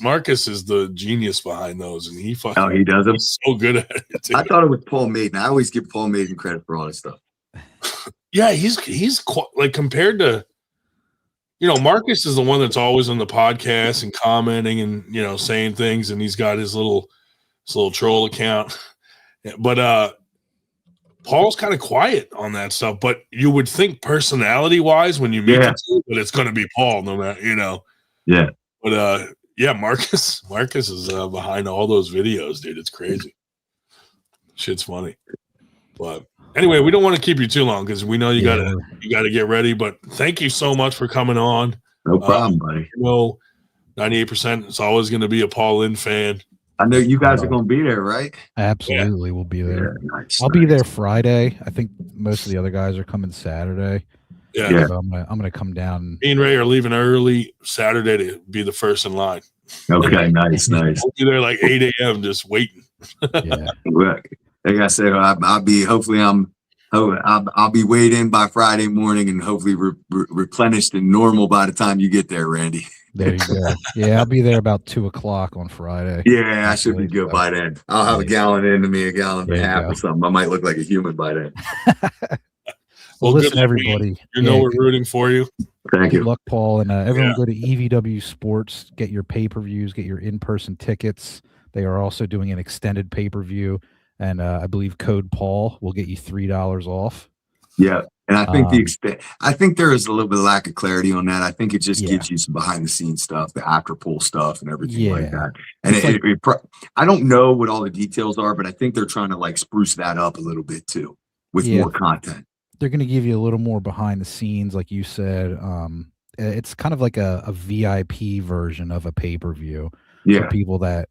Marcus is the genius behind those, and he does them. He's so good at it. Too. I thought it was Paul Maiden. I always give Paul Maiden credit for all this stuff. Yeah, he's like compared to. Marcus is the one that's always on the podcast and commenting and, saying things, and he's got his little troll account. But Paul's kind of quiet on that stuff, but you would think personality wise when you meet the two, but it's going to be Paul, no matter, Yeah. But Marcus is behind all those videos, dude. It's crazy. Shit's funny. But anyway, we don't want to keep you too long because we know you gotta get ready. But thank you so much for coming on. No problem, buddy. 98%. It's always going to be a Paul Linn fan. I know you guys are going to be there, right? Absolutely, we'll be there. Yeah, nice, I'll be there Friday. I think most of the other guys are coming Saturday. Yeah. So I'm gonna come down. Me and Ray are leaving early Saturday to be the first in line. Okay, nice. We'll be there like 8 a.m. just waiting. Yeah. Like I said, I'll be weighed in by Friday morning and hopefully replenished and normal by the time you get there, Randy. There you go. Yeah, I'll be there about 2:00 on Friday. Yeah, I should be good by then. I'll have a gallon into me, a gallon and a half or something. I might look like a human by then. Well, listen, everybody. We're rooting for you. Thank you. Good luck, Paul. And everyone go to EVW Sports, get your pay-per-views, get your in-person tickets. They are also doing an extended pay-per-view. And I believe code Paul will get you $3 off. Yeah. And I think I think there is a little bit of lack of clarity on that. I think it just gives you some behind the scenes stuff, the after pool stuff and everything like that. And I don't know what all the details are, but I think they're trying to like spruce that up a little bit too with more content. They're going to give you a little more behind the scenes, like you said. It's kind of like a VIP version of a pay-per-view. For people that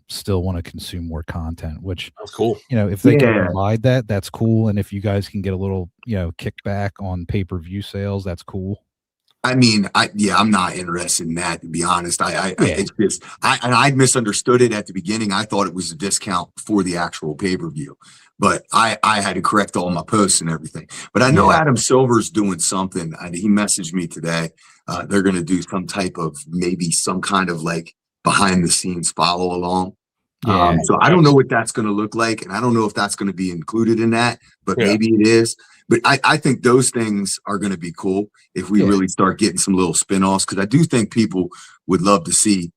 still want to consume more content, which that's cool. If they can provide that, that's cool. And if you guys can get a little kickback on pay-per-view sales, that's cool. I mean, I'm not interested in that, to be honest. It's just I misunderstood it at the beginning. I thought it was a discount for the actual pay-per-view, but I had to correct all my posts and everything. But I know Adam Silver's doing something. He messaged me today. They're going to do some type of maybe some kind of like behind the scenes follow along. So I don't know what that's going to look like. And I don't know if that's going to be included in that, but maybe it is. But I think those things are going to be cool if we really start getting some little spin-offs. Cause I do think people would love to see,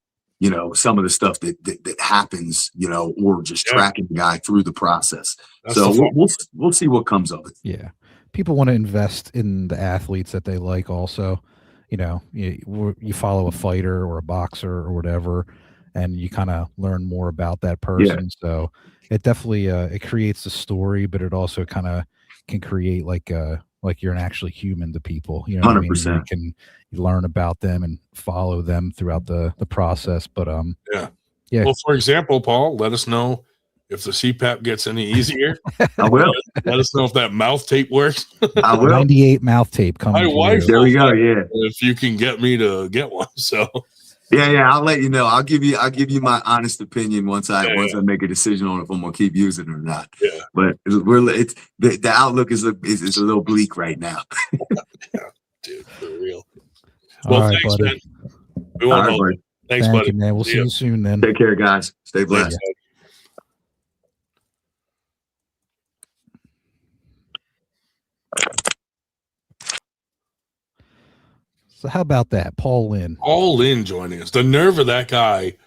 some of the stuff that happens, or just tracking the guy through the process. So we'll see what comes of it. Yeah. People want to invest in the athletes that they like also. You follow a fighter or a boxer or whatever, and you kind of learn more about that person. So it definitely it creates a story, but it also kind of can create like you're an actually human to people. 100%. What I mean? You can learn about them and follow them throughout the process. But Well, for example, Paul, let us know if the CPAP gets any easier. I will. Let us know if that mouth tape works. I will. 98 mouth tape coming. My wife. There we go. Yeah. If you can get me to get one, so. Yeah. I'll let you know. I'll give you my honest opinion once I make a decision on if I'm gonna keep using it or not. Yeah. But the outlook is a little bleak right now. Yeah, dude, for real. Well, right, thanks, buddy. man. We won't hold it. Thanks, buddy. You, man. We'll see you soon, then. Take care, guys. Stay blessed. So how about that, Paul Linn? Paul Linn joining us. The nerve of that guy.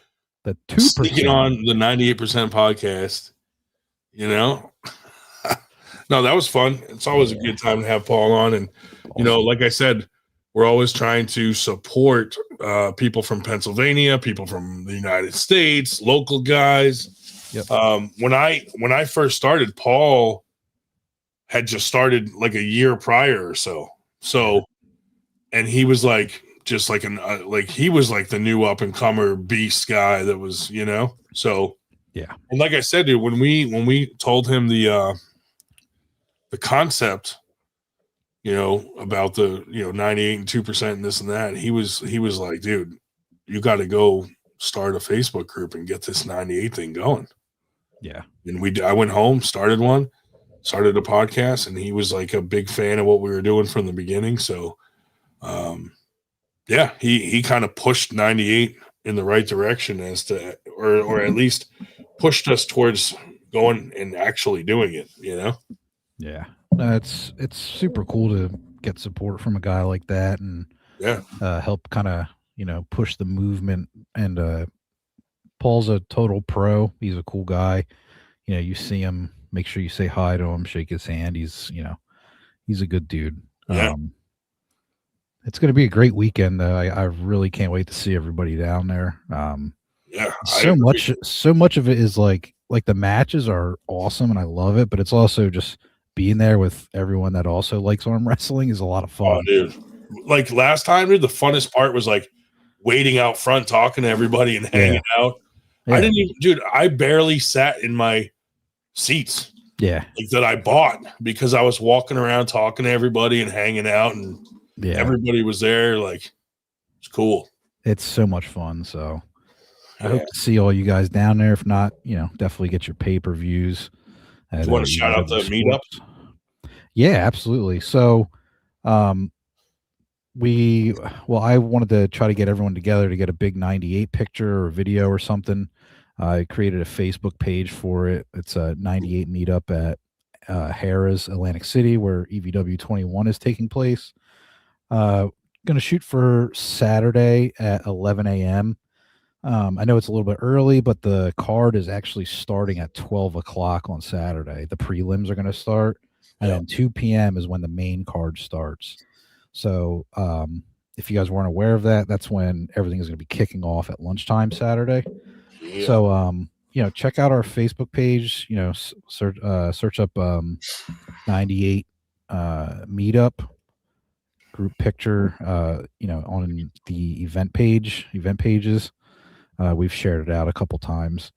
The 2% sneaking on the 98% podcast. No, that was fun. It's always a good time to have Paul on, and like I said, we're always trying to support people from Pennsylvania, people from the United States, local guys. Yep. When I first started, Paul had just started like a year prior or so. And he was like, just like he was like the new up and comer beast guy that was, so yeah. And like I said, dude, when we told him the concept, about the 98 and 2% and this and that, he was like, dude, you got to go start a Facebook group and get this 98 thing going. Yeah. And I went home, started a podcast, and he was like a big fan of what we were doing from the beginning. So he kind of pushed 98 in the right direction as to, or at least pushed us towards going and actually doing it, Yeah. It's super cool to get support from a guy like that and help kind of, push the movement. And Paul's a total pro. He's a cool guy. You see him make sure you say hi to him, shake his hand. He's a good dude. Yeah. It's going to be a great weekend. I really can't wait to see everybody down there. Yeah. So much of it is like the matches are awesome and I love it, but it's also just being there with everyone that also likes arm wrestling is a lot of fun. Oh, dude. Like last time, dude, the funnest part was like waiting out front, talking to everybody and hanging out. Yeah. I didn't even, dude, I barely sat in my seats. Yeah. Like that I bought because I was walking around talking to everybody and hanging out, and everybody was there. Like, it's cool. It's so much fun. So I hope to see all you guys down there. If not, definitely get your pay-per-views. Do you want to shout out the meetup? Yeah, absolutely. So, I wanted to try to get everyone together to get a big 98 picture or video or something. I created a Facebook page for it. It's a 98 meetup at Harrah's, Atlantic City, where EVW 21 is taking place. Going to shoot for Saturday at 11 a.m. I know it's a little bit early, but the card is actually starting at 12 o'clock on Saturday. The prelims are going to start, and then 2 p.m. is when the main card starts. So if you guys weren't aware of that, that's when everything is going to be kicking off at lunchtime Saturday. Yeah. So, check out our Facebook page, search up 98 meetup group picture, on the event pages. We've shared it out a couple times.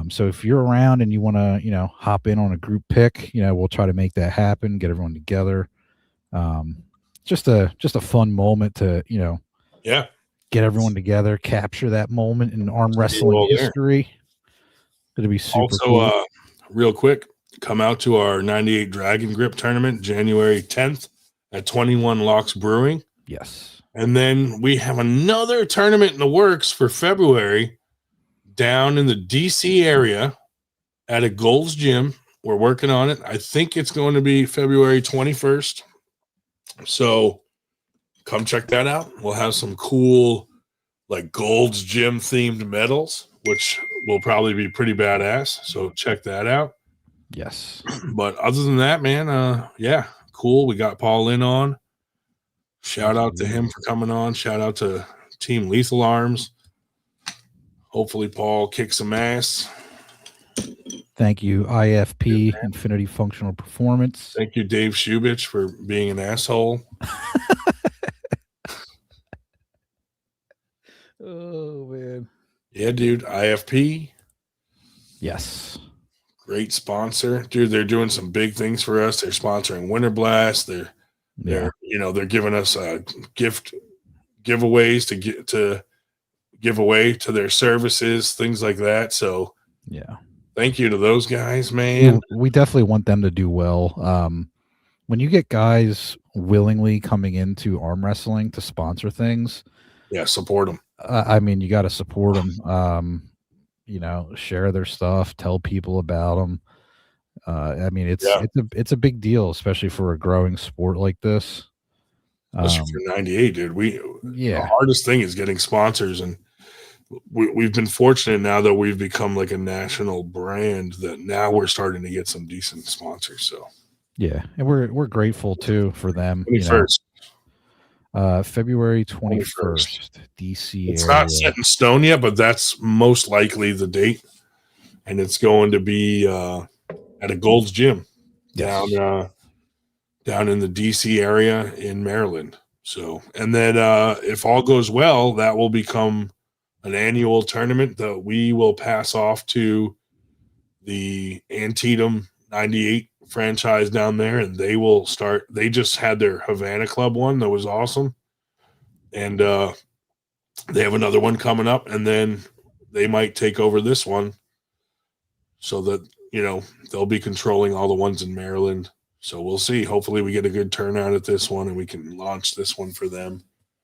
So if you're around and you want to, hop in on a group pick, we'll try to make that happen, get everyone together. Just a fun moment to, get everyone together, capture that moment in arm wrestling history. It'll be super cool. Real quick, come out to our 98 Dragon Grip tournament, January 10th at 21 Locks Brewing. Yes. And then we have another tournament in the works for February down in the DC area at a Gold's Gym. We're working on it. I think it's going to be February 21st. So come check that out. We'll have some cool, like Gold's Gym themed medals, which will probably be pretty badass. So check that out. Yes. But other than that, man, cool. We got Paul Linn on. Shout out to him for coming on. Shout out to Team Lethal Arms. Hopefully Paul kicks some ass. Thank you, IFP, Infinity Functional Performance. Thank you, Dave Shubich, for being an asshole. Oh, man. Yeah, dude. IFP. Yes. Great sponsor. Dude, they're doing some big things for us. They're sponsoring Winter Blast. They're giving us giveaways to give away to their services, things like that. So thank you to those guys, man. We definitely want them to do well. When you get guys willingly coming into arm wrestling to sponsor things, support them. I mean, you got to support them. Share their stuff, tell people about them. I mean, it's a big deal, especially for a growing sport like this. Especially for 98, dude. The hardest thing is getting sponsors, and we've been fortunate now that we've become like a national brand that now we're starting to get some decent sponsors. So and we're grateful too for them. 21st. February 21st, DC. It's not set in stone yet, but that's most likely the date, and it's going to be at a Gold's Gym down in the DC area in Maryland. So, and then if all goes well, that will become an annual tournament that we will pass off to the Antietam 98 franchise down there, and they will start. They just had their Havana Club one that was awesome, and they have another one coming up, and then they might take over this one so that they'll be controlling all the ones in Maryland. So we'll see. Hopefully we get a good turnout at this one and we can launch this one for them.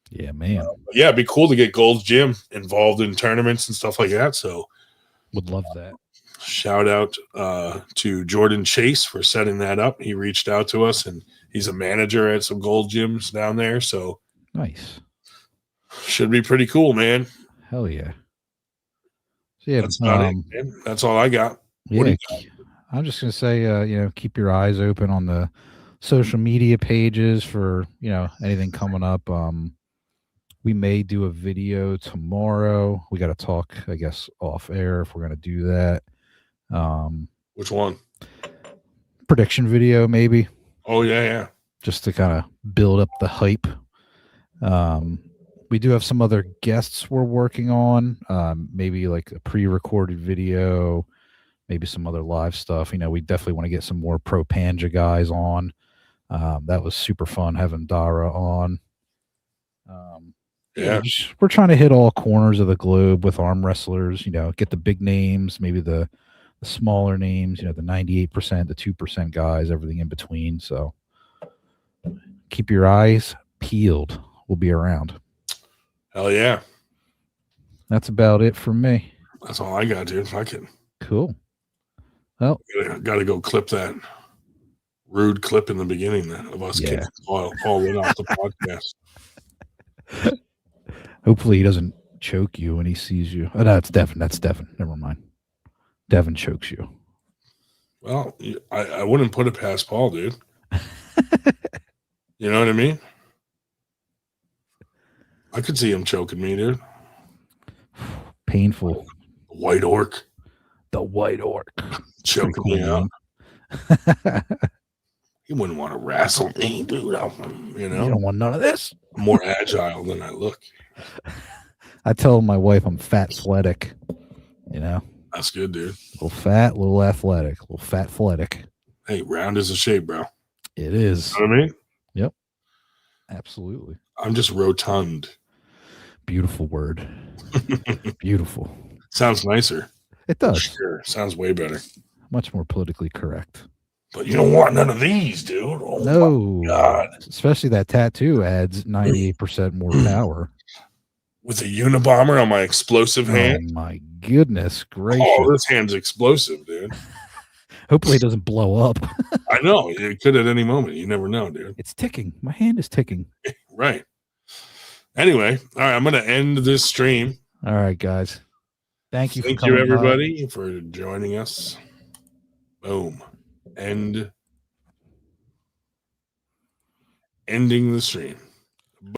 Yeah, man. It'd be cool to get Gold's Gym involved in tournaments and stuff like that. So would love that. Shout out to Jordan Chase for setting that up. He reached out to us, and he's a manager at some Gold Gyms down there. So nice. Should be pretty cool, man. Hell yeah. So yeah, that's about it, man. That's all I got. Yeah, I'm just going to say, keep your eyes open on the social media pages for, anything coming up. We may do a video tomorrow. We got to talk, I guess, off air if we're going to do that. Which one? Prediction video, maybe. Oh, yeah. Just to kind of build up the hype. We do have some other guests we're working on, maybe like a pre-recorded video, maybe some other live stuff. We definitely want to get some more Pro Panja guys on. That was super fun having Dara on. We're trying to hit all corners of the globe with arm wrestlers, get the big names, maybe the smaller names, the 98%, the 2% guys, everything in between. So keep your eyes peeled. We'll be around. Hell yeah. That's about it for me. That's all I got, dude. Fuck it. Cool. Well, got to go clip that rude clip in the beginning of us kicking Paul Linn off the podcast. Hopefully he doesn't choke you when he sees you. Oh, no, it's Devin. That's Devin. Never mind. Devin chokes you. Well, I wouldn't put it past Paul, dude. You know what I mean? I could see him choking me, dude. Painful. White orc. The white orc. Choking me out. He wouldn't want to wrestle me, dude. You don't want none of this. I'm more agile than I look. I tell my wife I'm fat athletic. That's good, dude. A little fat, a little athletic, a little fat athletic. Hey, round is a shape, bro. It is. You know what I mean? Yep. Absolutely. I'm just rotund. Beautiful word. Beautiful. Sounds nicer. It does. Sure. Sounds way better. Much more politically correct. But you don't want none of these, dude. Oh, no. My God. Especially that tattoo adds 98% more power. With a Unabomber on my explosive hand. Oh, my goodness gracious. Oh, this hand's explosive, dude. Hopefully it doesn't blow up. I know. It could at any moment. You never know, dude. It's ticking. My hand is ticking. Right. Anyway, all right. I'm going to end this stream. All right, guys. Thank you. Thank you, everybody, for joining us. Boom. Ending the stream.